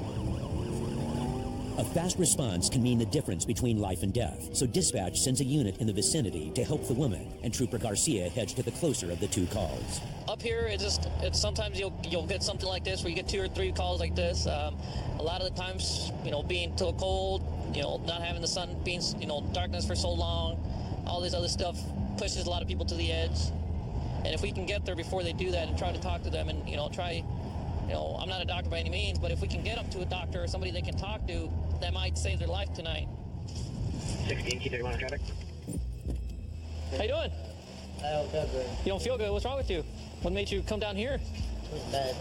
A fast response can mean the difference between life and death, so dispatch sends a unit in the vicinity to help the woman, and Trooper Garcia heads to the closer of the 2 calls. Up here, it's sometimes you'll get something like this where you get 2 or 3 calls like this. A lot of the times, being too cold, not having the sun, being, darkness for so long, all this other stuff pushes a lot of people to the edge. And if we can get there before they do that and try to talk to them and, try, I'm not a doctor by any means, but if we can get them to a doctor or somebody they can talk to, that might save their life tonight. 16, keep on traffic. How you doing? I don't feel good. You don't feel good? What's wrong with you? What made you come down here? It's bad.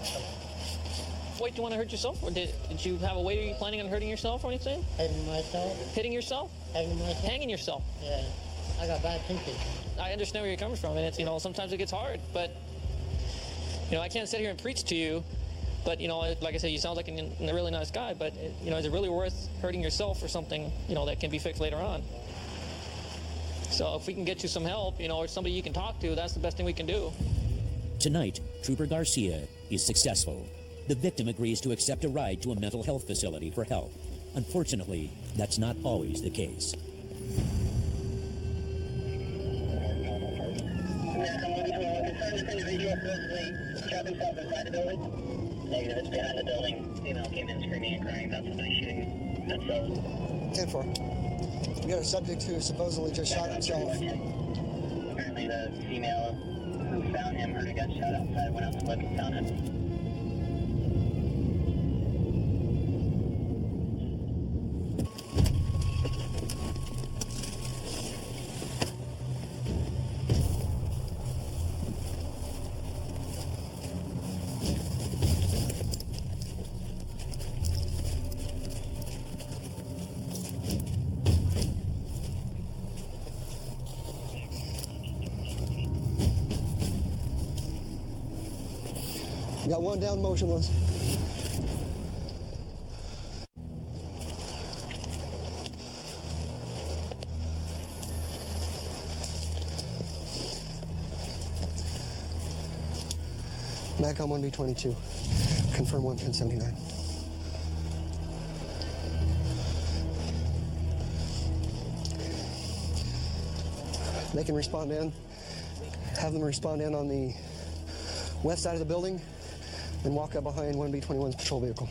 Wait, do you want to hurt yourself? Or did you have a way, are you planning on hurting yourself or anything? Hitting myself. Hitting yourself? Hanging myself. Hanging yourself? Yeah. I got bad thinking. I understand where you're coming from, and it's, sometimes it gets hard, but, I can't sit here and preach to you, but, like I said, you sound like a really nice guy, but, is it really worth hurting yourself for something, that can be fixed later on? So if we can get you some help, or somebody you can talk to, that's the best thing we can do. Tonight, Trooper Garcia is successful. The victim agrees to accept a ride to a mental health facility for help. Unfortunately, that's not always the case. Negative, it's behind the building. Female came in screaming and crying about somebody shooting themselves. 10-4. We got a subject who supposedly just shot himself. Apparently the female who found him heard a gunshot outside, went out to look and found him. Got one down motionless. Back on 1B22. Confirm 11079. They can respond in. Have them respond in on the west side of the building and walk up behind 1B21's patrol vehicle.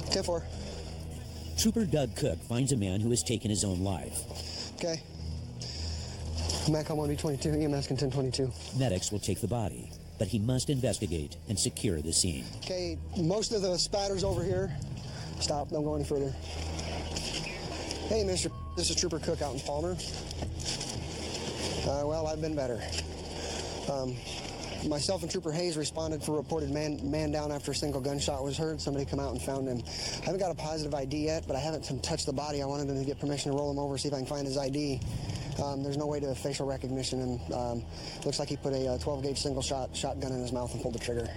10-4. Trooper Doug Cook finds a man who has taken his own life. Okay. MAC on 1B22, EMS can 1022. Medics will take the body, but he must investigate and secure the scene. Okay, most of the spatters over here. Stop, don't go any further. Hey, mister, this is Trooper Cook out in Palmer. Well, I've been better. Myself and Trooper Hayes responded for reported man down after a single gunshot was heard. Somebody come out and found him. I haven't got a positive ID yet, but I haven't touched the body. I wanted them to get permission to roll him over, see if I can find his ID. There's no way to facial recognition, and looks like he put a 12-gauge single shotgun in his mouth and pulled the trigger.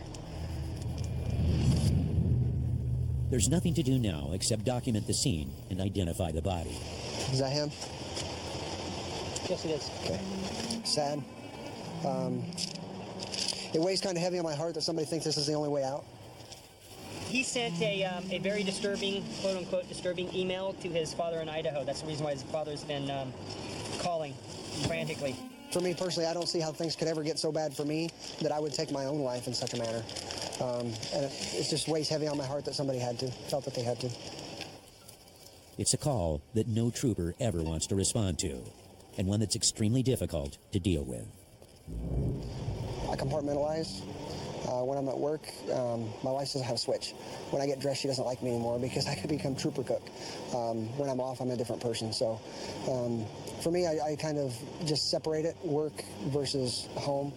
There's nothing to do now except document the scene and identify the body. Is that him? Yes, it is. Okay. Sad. It weighs kind of heavy on my heart that somebody thinks this is the only way out. He sent a very disturbing, quote-unquote, disturbing email to his father in Idaho. That's the reason why his father's been calling frantically. For me personally, I don't see how things could ever get so bad for me that I would take my own life in such a manner. And it just weighs heavy on my heart that somebody felt that they had to. It's a call that no trooper ever wants to respond to, and one that's extremely difficult to deal with. I compartmentalize. When I'm at work, my wife doesn't have a switch. When I get dressed, she doesn't like me anymore because I could become trooper cook. When I'm off, I'm a different person. So for me, I kind of just separate it, work versus home.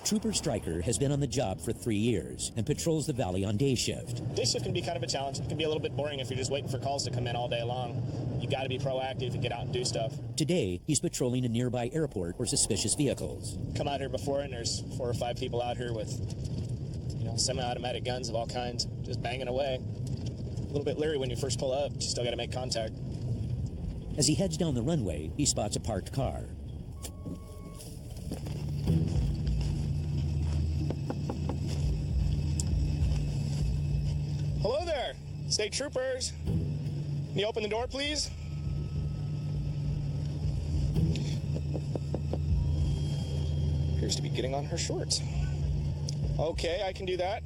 Trooper Stryker has been on the job for 3 years and patrols the valley on day shift. Day shift can be kind of a challenge. It can be a little bit boring if you're just waiting for calls to come in all day long. You got to be proactive and get out and do stuff. Today, he's patrolling a nearby airport for suspicious vehicles. Come out here before and there's 4 or 5 people out here with, semi-automatic guns of all kinds, just banging away. A little bit leery when you first pull up. You still got to make contact. As he heads down the runway, he spots a parked car. Hello there, state troopers. Can you open the door, please? Appears to be getting on her shorts. Okay, I can do that.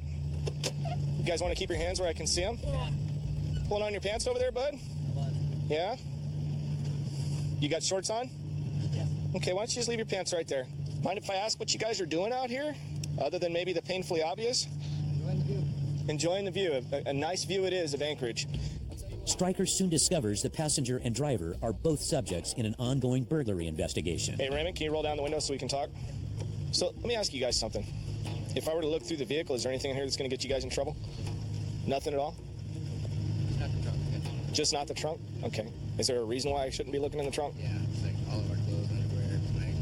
You guys want to keep your hands where I can see them? Yeah. Pulling on your pants over there, bud? Yeah? You got shorts on? Yeah. Okay, why don't you just leave your pants right there? Mind if I ask what you guys are doing out here? Other than maybe the painfully obvious? Enjoying the view. A nice view it is of Anchorage. Stryker soon discovers the passenger and driver are both subjects in an ongoing burglary investigation. Hey, Raymond, can you roll down the window so we can talk? So, let me ask you guys something. If I were to look through the vehicle, is there anything in here that's going to get you guys in trouble? Nothing at all? Not the trunk. Just not the trunk? Okay. Is there a reason why I shouldn't be looking in the trunk? Yeah, it's like all of our clothes, underwear, like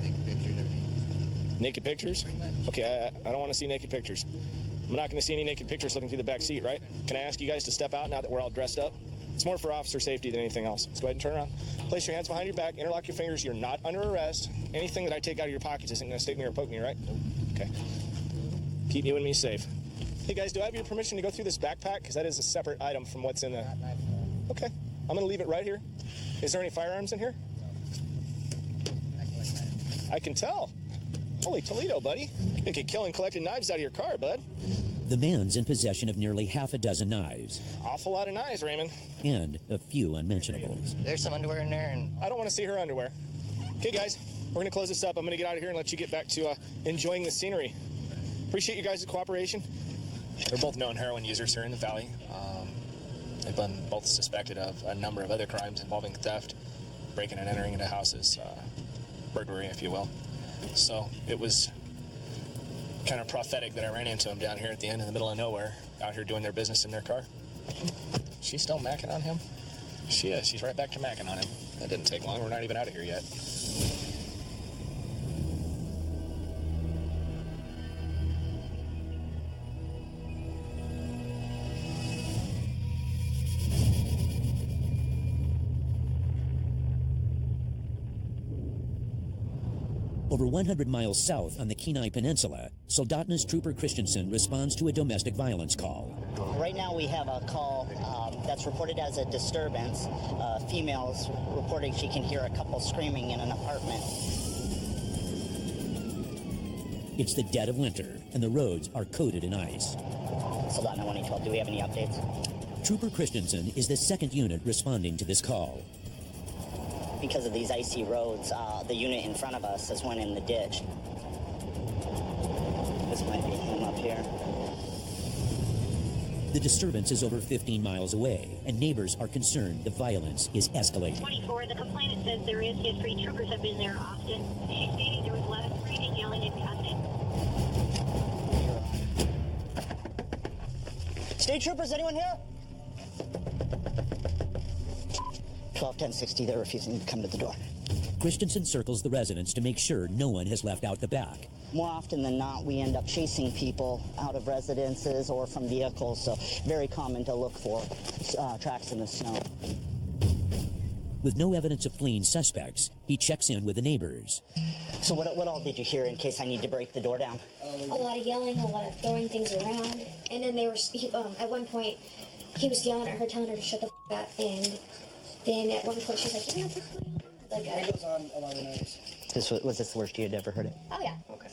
naked pictures, everything. Naked pictures? Okay, I don't want to see naked pictures. I'm not going to see any naked pictures looking through the back seat, right? Can I ask you guys to step out now that we're all dressed up? It's more for officer safety than anything else. Let's go ahead and turn around. Place your hands behind your back, interlock your fingers. You're not under arrest. Anything that I take out of your pockets isn't going to stick me or poke me, right? Okay. Keep you and me safe. Hey, guys, do I have your permission to go through this backpack? Because that is a separate item from what's in the... Okay. I'm going to leave it right here. Is there any firearms in here? I can tell. Holy Toledo, buddy. You could kill and collecting knives out of your car, bud. The man's in possession of nearly half a dozen knives. Awful lot of knives, Raymond. And a few unmentionables. There's some underwear in there, and I don't want to see her underwear. Okay, guys, we're going to close this up. I'm going to get out of here and let you get back to enjoying the scenery. Appreciate you guys' cooperation. They're both known heroin users here in the valley. They've been both suspected of a number of other crimes involving theft, breaking and entering into houses, burglary, if you will. So it was kind of prophetic that I ran into them down here at the end in the middle of nowhere, out here doing their business in their car. She's still macking on him? She is. She's right back to macking on him. That didn't take long. We're not even out of here yet. Over 100 miles south on the Kenai Peninsula, Soldotna's Trooper Christensen responds to a domestic violence call. Right now we have a call that's reported as a disturbance. Females reporting she can hear a couple screaming in an apartment. It's the dead of winter, and the roads are coated in ice. Soldotna 112, do we have any updates? Trooper Christensen is the second unit responding to this call. Because of these icy roads, the unit in front of us has went in the ditch. This might be him up here. The disturbance is over 15 miles away, and neighbors are concerned the violence is escalating. 24, the complainant says there is history. Troopers have been there often. She's stating there was a lot of screaming, yelling, and cussing. State troopers, anyone here? 12-10-60, they're refusing to come to the door. Christensen circles the residence to make sure no one has left out the back. More often than not, we end up chasing people out of residences or from vehicles, so very common to look for tracks in the snow. With no evidence of fleeing suspects, he checks in with the neighbors. So what all did you hear in case I need to break the door down? A lot of yelling, a lot of throwing things around, and then they were, at one point, he was yelling at her, telling her to shut the f*** up, and then at one point she's like, yeah, like it goes on a lot of nights. Was this the worst you had ever heard it? Oh, yeah. Okay.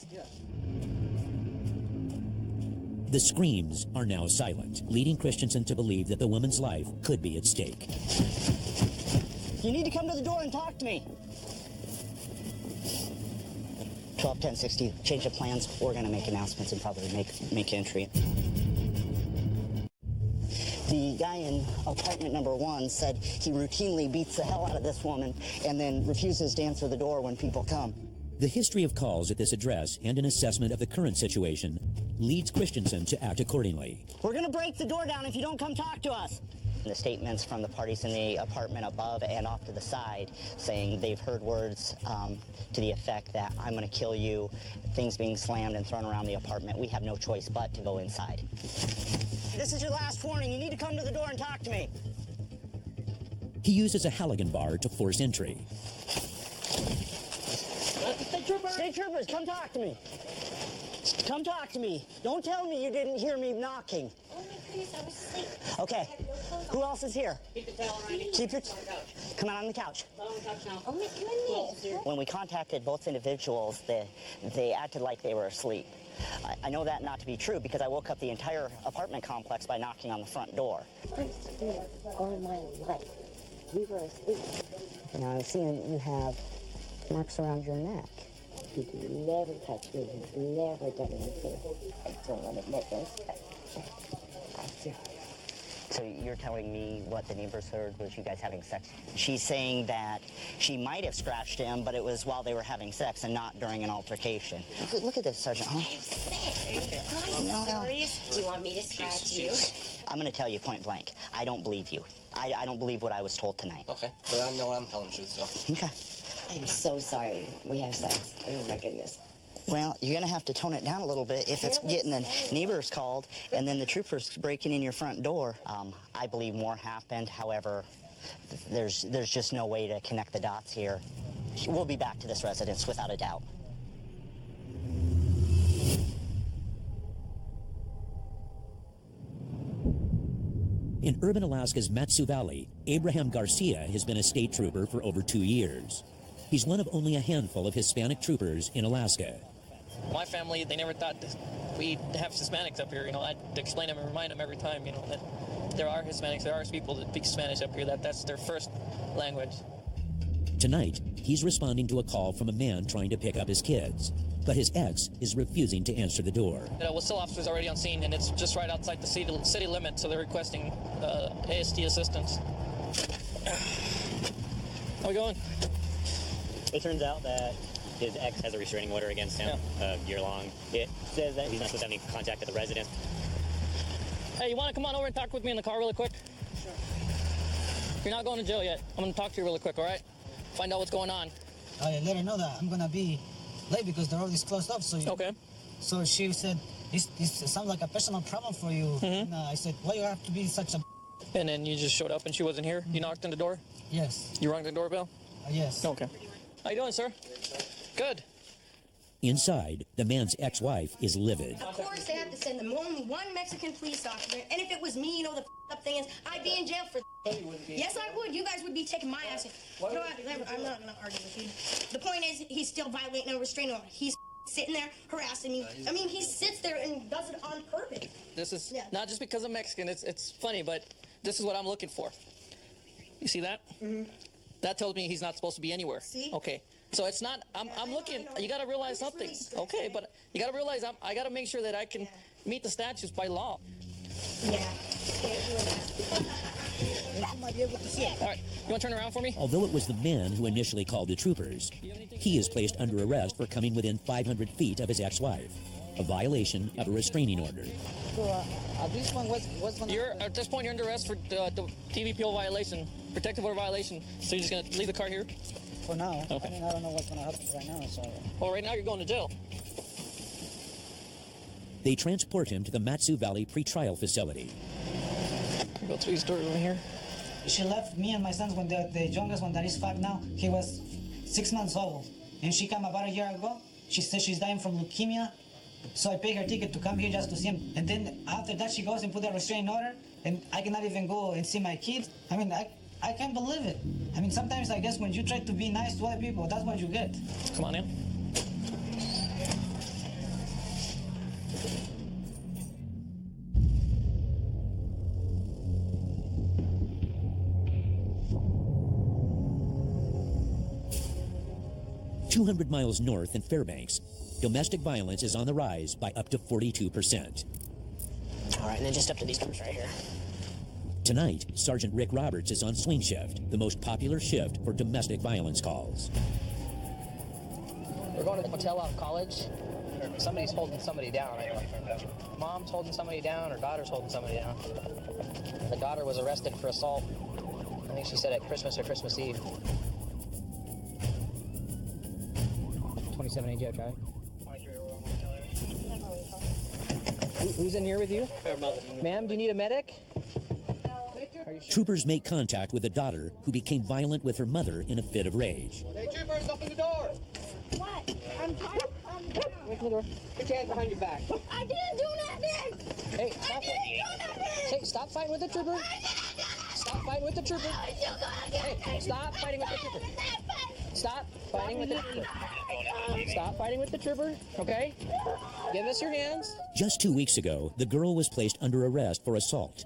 The screams are now silent, leading Christensen to believe that the woman's life could be at stake. You need to come to the door and talk to me. 12-10-60, change of plans. We're going to make announcements and probably make entry. The guy in apartment number 1 said he routinely beats the hell out of this woman and then refuses to answer the door when people come. The history of calls at this address and an assessment of the current situation leads Christensen to act accordingly. We're going to break the door down if you don't come talk to us. The statements from the parties in the apartment above and off to the side saying they've heard words to the effect that I'm going to kill you, things being slammed and thrown around the apartment. We have no choice but to go inside. This is your last warning. You need to come to the door and talk to me. He uses a Halligan bar to force entry. State troopers, come talk to me. Come talk to me. Don't tell me you didn't hear me knocking. I was asleep. Okay. Who else is here? Keep the towel around you. Keep it. Come on the couch. On the couch now. Oh my goodness. When we contacted both individuals, they acted like they were asleep. I know that not to be true because I woke up the entire apartment complex by knocking on the front door. All my life, we were asleep. Now I'm seeing you have marks around your neck. You never touched me. You never done anything. I don't want to admit this. So you're telling me what the neighbors heard was you guys having sex? She's saying that she might have scratched him, but it was while they were having sex and not during an altercation. Look at this, Sergeant. Huh? No. Do you want me to scratch you? I'm going to tell you point blank. I don't believe you. I don't believe what I was told tonight. Okay, but I know I'm telling the truth, so. Okay. I'm so sorry we have sex. Oh my goodness. Well, you're going to have to tone it down a little bit if it's getting the neighbors called and then the troopers breaking in your front door. I believe more happened. However, there's just no way to connect the dots here. We'll be back to this residence without a doubt. In urban Alaska's Mat-Su Valley, Abraham Garcia has been a state trooper for over 2 years. He's one of only a handful of Hispanic troopers in Alaska. My family, they never thought we'd have Hispanics up here. You know, I'd explain them and remind them every time, you know, that there are Hispanics, there are people that speak Spanish up here, that's their first language. Tonight, he's responding to a call from a man trying to pick up his kids, but his ex is refusing to answer the door. Still officers already on scene, and it's just right outside the city limit, so they're requesting AST assistance. How we going? It turns out that his ex has a restraining order against him, year-long. It says that he's not supposed to have any contact with the resident. Hey, you want to come on over and talk with me in the car really quick? Sure. You're not going to jail yet. I'm going to talk to you really quick, all right? Find out what's going on. I let her know that I'm going to be late because they're always closed up. So okay. So she said, this sounds like a personal problem for you. Mm-hmm. And I said, why you have to be such a... And then you just showed up and she wasn't here? You knocked on the door? Yes. You rang the doorbell? Yes. Okay. How you doing, sir? Good. Inside, the man's ex-wife is livid. Of course they have to send them only one Mexican police officer, and if it was me, you know, the up thing is, I'd be in jail for Yes, I would. You guys would be taking my ass. You know what? I'm not going to argue with you. The point is, he's still violating a restraining order. He's sitting there harassing me. I mean, he sits there and does it on purpose. This is not just because I'm Mexican. It's funny, but this is what I'm looking for. You see that? Mm-hmm. That tells me he's not supposed to be anywhere. See? Okay. So it's not, I'm looking, you got to realize something. Okay, but you got to realize I got to make sure that I can meet the statutes by law. Yeah. All right, you want to turn around for me? Although it was the man who initially called the troopers, he is placed under arrest for coming within 500 feet of his ex-wife, a violation of a restraining order. So at this point, what's going on? At this point, you're under arrest for the TVPO violation, protective order violation. So you're just going to leave the car here? For now. Okay. I mean, I don't know what's going to happen right now, so... Well, right now you're going to jail. They transport him to the Mat-Su Valley pretrial facility. Go through these doors over here. She left me and my sons when the youngest one that is 5 now, he was 6 months old. And she came about a year ago. She said she's dying from leukemia. So I paid her ticket to come here just to see him. And then after that, she goes and put a restraining order. And I cannot even go and see my kids. I mean, I can't believe it. I mean, sometimes I guess when you try to be nice to other people, that's what you get. Come on in. "200 miles north in Fairbanks, domestic violence is on the rise by up to 42%. All right, and then just up to these numbers right here. Tonight, Sergeant Rick Roberts is on swing shift, the most popular shift for domestic violence calls. We're going to the hotel out of college. Somebody's holding somebody down. Mom's holding somebody down, or daughter's holding somebody down. The daughter was arrested for assault. I think she said at Christmas or Christmas Eve. 27 AJ, right? Who's in here with you? Ma'am, do you need a medic? Troopers make contact with a daughter who became violent with her mother in a fit of rage. Hey, troopers, open the door! What? I'm tired. Open the door. Put your hands behind your back. I didn't do nothing. Hey, stop Hey, stop fighting with the trooper. Stop fighting with the trooper. Hey, stop fighting with the trooper. Stop fighting with the trooper. Stop fighting with the trooper, okay? Give us your hands. Just 2 weeks ago, the girl was placed under arrest for assault,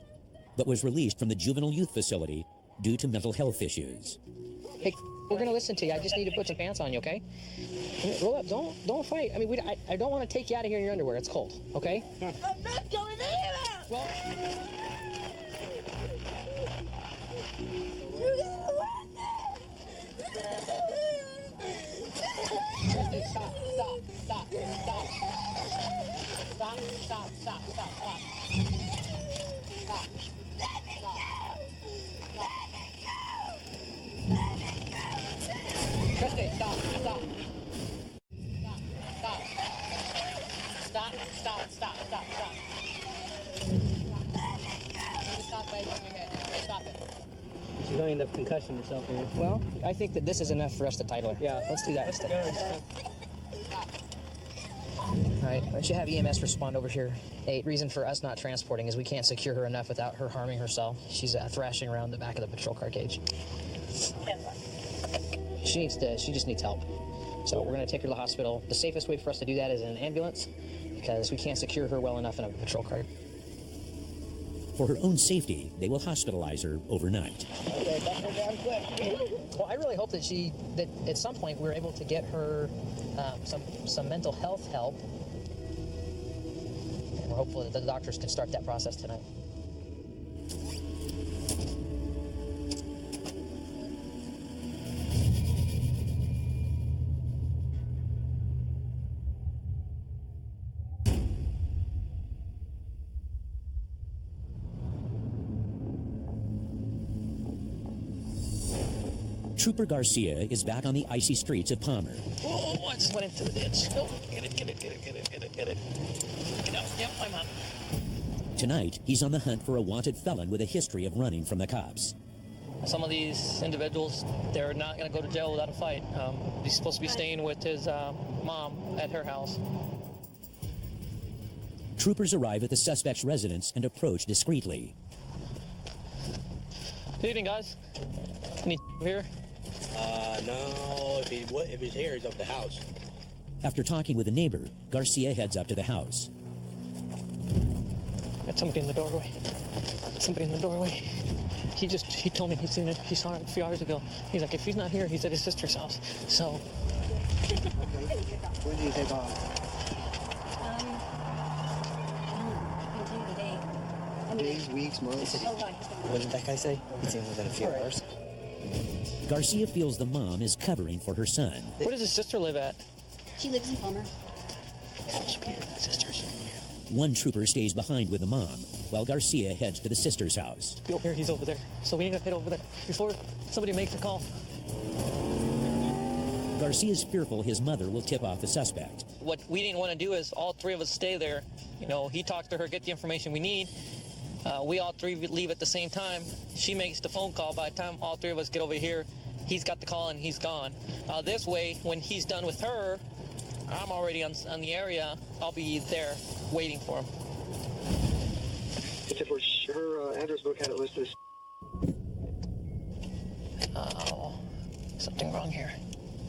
but was released from the juvenile youth facility due to mental health issues. Hey, we're gonna listen to you. I just need to put some pants on you, okay? Roll up. Don't fight. I mean, I don't want to take you out of here in your underwear. It's cold, okay? I'm not going anywhere. Well. She's going to end up concussion herself here. Well, I think that this is enough for us to title her. Yeah. Let's do that. Let's go. All right, why don't you have EMS respond over here? Reason for us not transporting is we can't secure her enough without her harming herself. She's thrashing around the back of the patrol car cage. She just needs help. So we're going to take her to the hospital. The safest way for us to do that is in an ambulance because we can't secure her well enough in a patrol car. For her own safety, they will hospitalize her overnight. Okay, dump her down quick. Well, I really hope that that at some point we're able to get her some mental health help. And we're hopeful that the doctors can start that process tonight. Trooper Garcia is back on the icy streets of Palmer. Oh, I just went into the ditch. Oh, get it. Get out. Yep, I'm up. Tonight, he's on the hunt for a wanted felon with a history of running from the cops. Some of these individuals, they're not going to go to jail without a fight. He's supposed to be staying with his mom at her house. Troopers arrive at the suspect's residence and approach discreetly. Good evening, guys. Any here? No. If he's here, he's up the house. After talking with a neighbor, Garcia heads up to the house. Got somebody in the doorway. He told me he saw it a few hours ago. He's like, if he's not here, he's at his sister's house. So. When do you take off? Days, weeks, months. What did that guy say? He's in within a few hours. Garcia feels the mom is covering for her son. Where does his sister live at? She lives in Palmer. Sisters. One trooper stays behind with the mom, while Garcia heads to the sister's house. Here, he's over there. So we need to head over there before somebody makes a call. Garcia's fearful his mother will tip off the suspect. What we didn't want to do is all three of us stay there. You know, he talks to her, get the information we need. We all three leave at the same time. She makes the phone call. By the time all three of us get over here, he's got the call and he's gone. This way, when he's done with her, I'm already on the area. I'll be there waiting for him. Her address book had it listed. Something wrong here.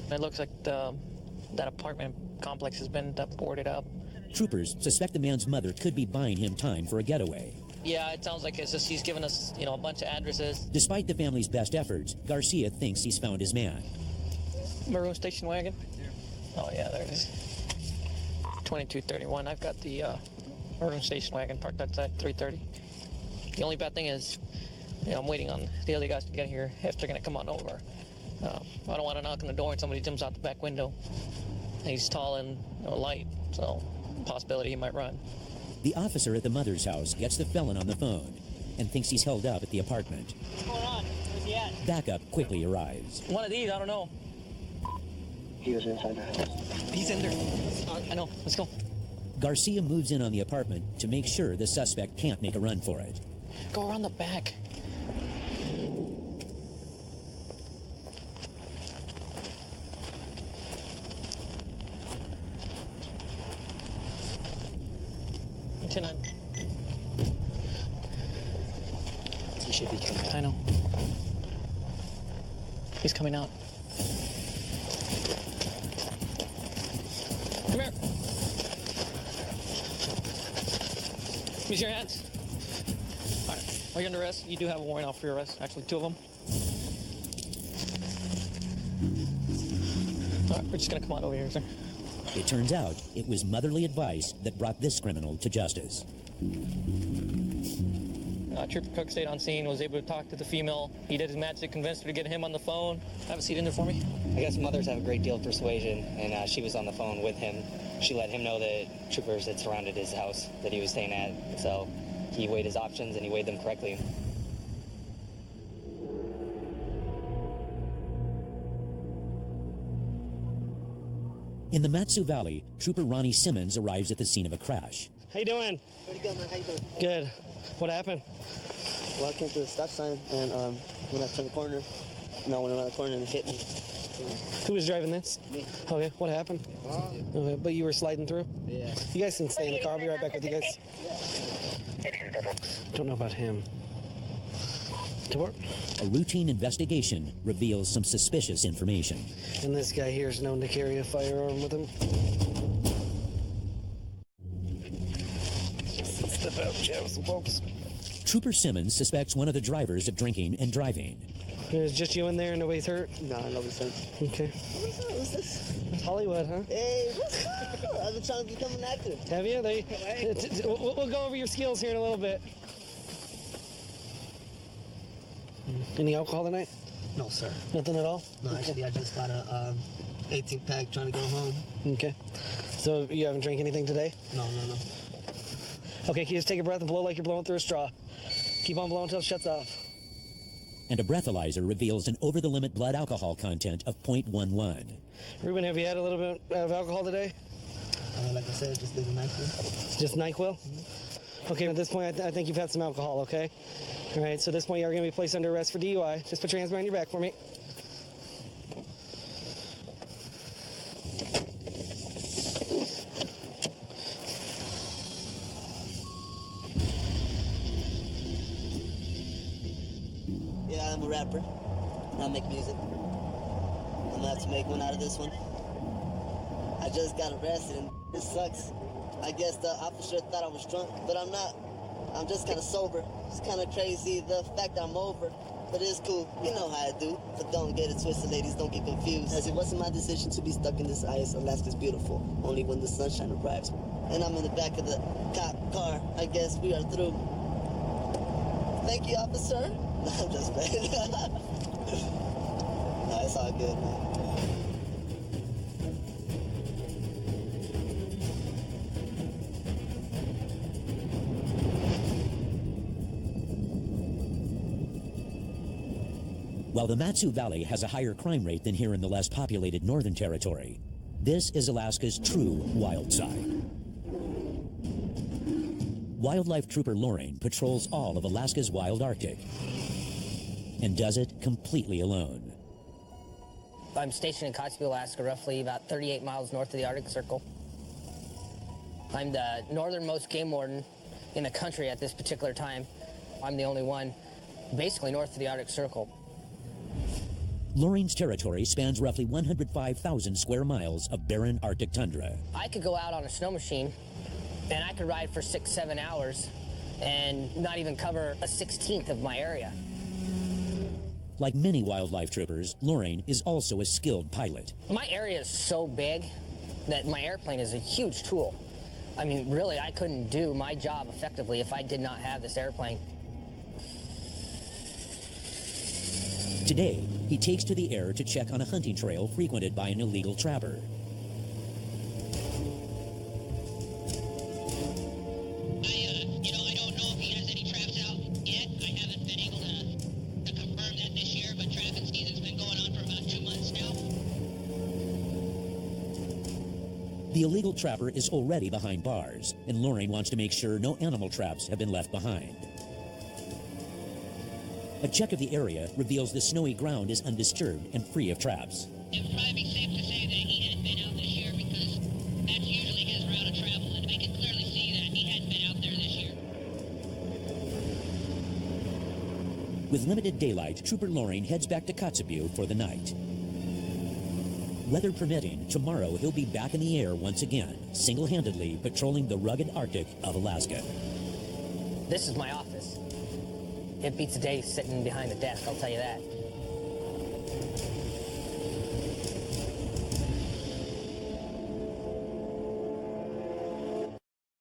It looks like that apartment complex has been boarded up. Troopers suspect the man's mother could be buying him time for a getaway. Yeah, it sounds like it's just he's given us, a bunch of addresses. Despite the family's best efforts, Garcia thinks he's found his man. Maroon station wagon. Oh yeah, there it is. 2231. I've got the maroon station wagon parked outside 330. The only bad thing is, I'm waiting on the other guys to get here if they're gonna come on over. I don't want to knock on the door and somebody jumps out the back window. He's tall and light, so possibility he might run. The officer at the mother's house gets the felon on the phone and thinks he's held up at the apartment. What's going on? Where's he at? Backup quickly arrives. One of these, I don't know. He was inside the house. He's in there. I know. Let's go. Garcia moves in on the apartment to make sure the suspect can't make a run for it. Go around the back. He should be coming out. I know. He's coming out. Come here. Use your hands. All right. Are you under arrest? You do have a warrant out for your arrest. Actually, 2 of them. All right, we're just gonna come on over here, sir. It turns out it was motherly advice that brought this criminal to justice. Trooper Cook stayed on scene, was able to talk to the female. He did his magic, convinced her to get him on the phone. Have a seat in there for me. I guess mothers have a great deal of persuasion, and she was on the phone with him. She let him know that troopers had surrounded his house that he was staying at, so he weighed his options and he weighed them correctly. In the Matsu Valley, Trooper Ronnie Simmons arrives at the scene of a crash. How you doing? Pretty good, man. How you doing? Good. What happened? Well, I came through the stop sign, and when I turned the corner, went around the corner and it hit me. Who was driving this? Me. Okay, what happened? Okay, but you were sliding through? Yeah. You guys can stay in the car. I'll be right back with you guys. Don't know about him. A routine investigation reveals some suspicious information. And this guy here is known to carry a firearm with him. Step out, chat with some folks. Trooper Simmons suspects one of the drivers of drinking and driving. It's just you in there and nobody's hurt? No, nobody's hurt. Okay. What's this? It's Hollywood, huh? Hey, what's up? I've been trying to become an actor. Have you? We'll go over your skills here in a little bit. Any alcohol tonight? No, sir. Nothing at all? No, actually, I just got a 18-pack trying to go home. Okay. So you haven't drank anything today? No. Okay, can you just take a breath and blow like you're blowing through a straw? Keep on blowing until it shuts off. And a breathalyzer reveals an over-the-limit blood alcohol content of 0.11. Ruben, have you had a little bit of alcohol today? Like I said, just did the NyQuil. Just NyQuil? Mm-hmm. Okay, at this point, I think you've had some alcohol, okay? All right, so at this point, you're going to be placed under arrest for DUI. Just put your hands behind your back for me. Yeah, I'm a rapper. I make music. I'm gonna have to make one out of this one. I just got arrested and this sucks. I guess the officer thought I was drunk, but I'm not. I'm just kind of sober. It's kind of crazy, the fact that I'm over. But it's cool. You know how I do. But don't get it twisted, ladies. Don't get confused. As it wasn't my decision to be stuck in this ice. Alaska's beautiful. Only when the sunshine arrives. And I'm in the back of the cop car. I guess we are through. Thank you, officer. I'm just playing. No, it's all good, man. While the Matsu Valley has a higher crime rate than here in the less populated Northern Territory, this is Alaska's true wild side. Wildlife Trooper Loring patrols all of Alaska's wild Arctic and does it completely alone. I'm stationed in Kotzebue, Alaska, roughly about 38 miles north of the Arctic Circle. I'm the northernmost game warden in the country at this particular time. I'm the only one basically north of the Arctic Circle. Loring's territory spans roughly 105,000 square miles of barren Arctic tundra. I could go out on a snow machine and I could ride for 6-7 hours and not even cover a 16th of my area. Like many wildlife troopers, Loring is also a skilled pilot. My area is so big that my airplane is a huge tool. I mean, really, I couldn't do my job effectively if I did not have this airplane. Today, he takes to the air to check on a hunting trail frequented by an illegal trapper. The illegal trapper is already behind bars, and Loring wants to make sure no animal traps have been left behind. A check of the area reveals the snowy ground is undisturbed and free of traps. It would probably be safe to say that he hadn't been out this year because that's usually his route of travel, and I can clearly see that he hadn't been out there this year. With limited daylight, Trooper Loring heads back to Kotzebue for the night. Weather permitting, tomorrow he'll be back in the air once again, single-handedly patrolling the rugged Arctic of Alaska. This is my office. It beats a day sitting behind the desk, I'll tell you that.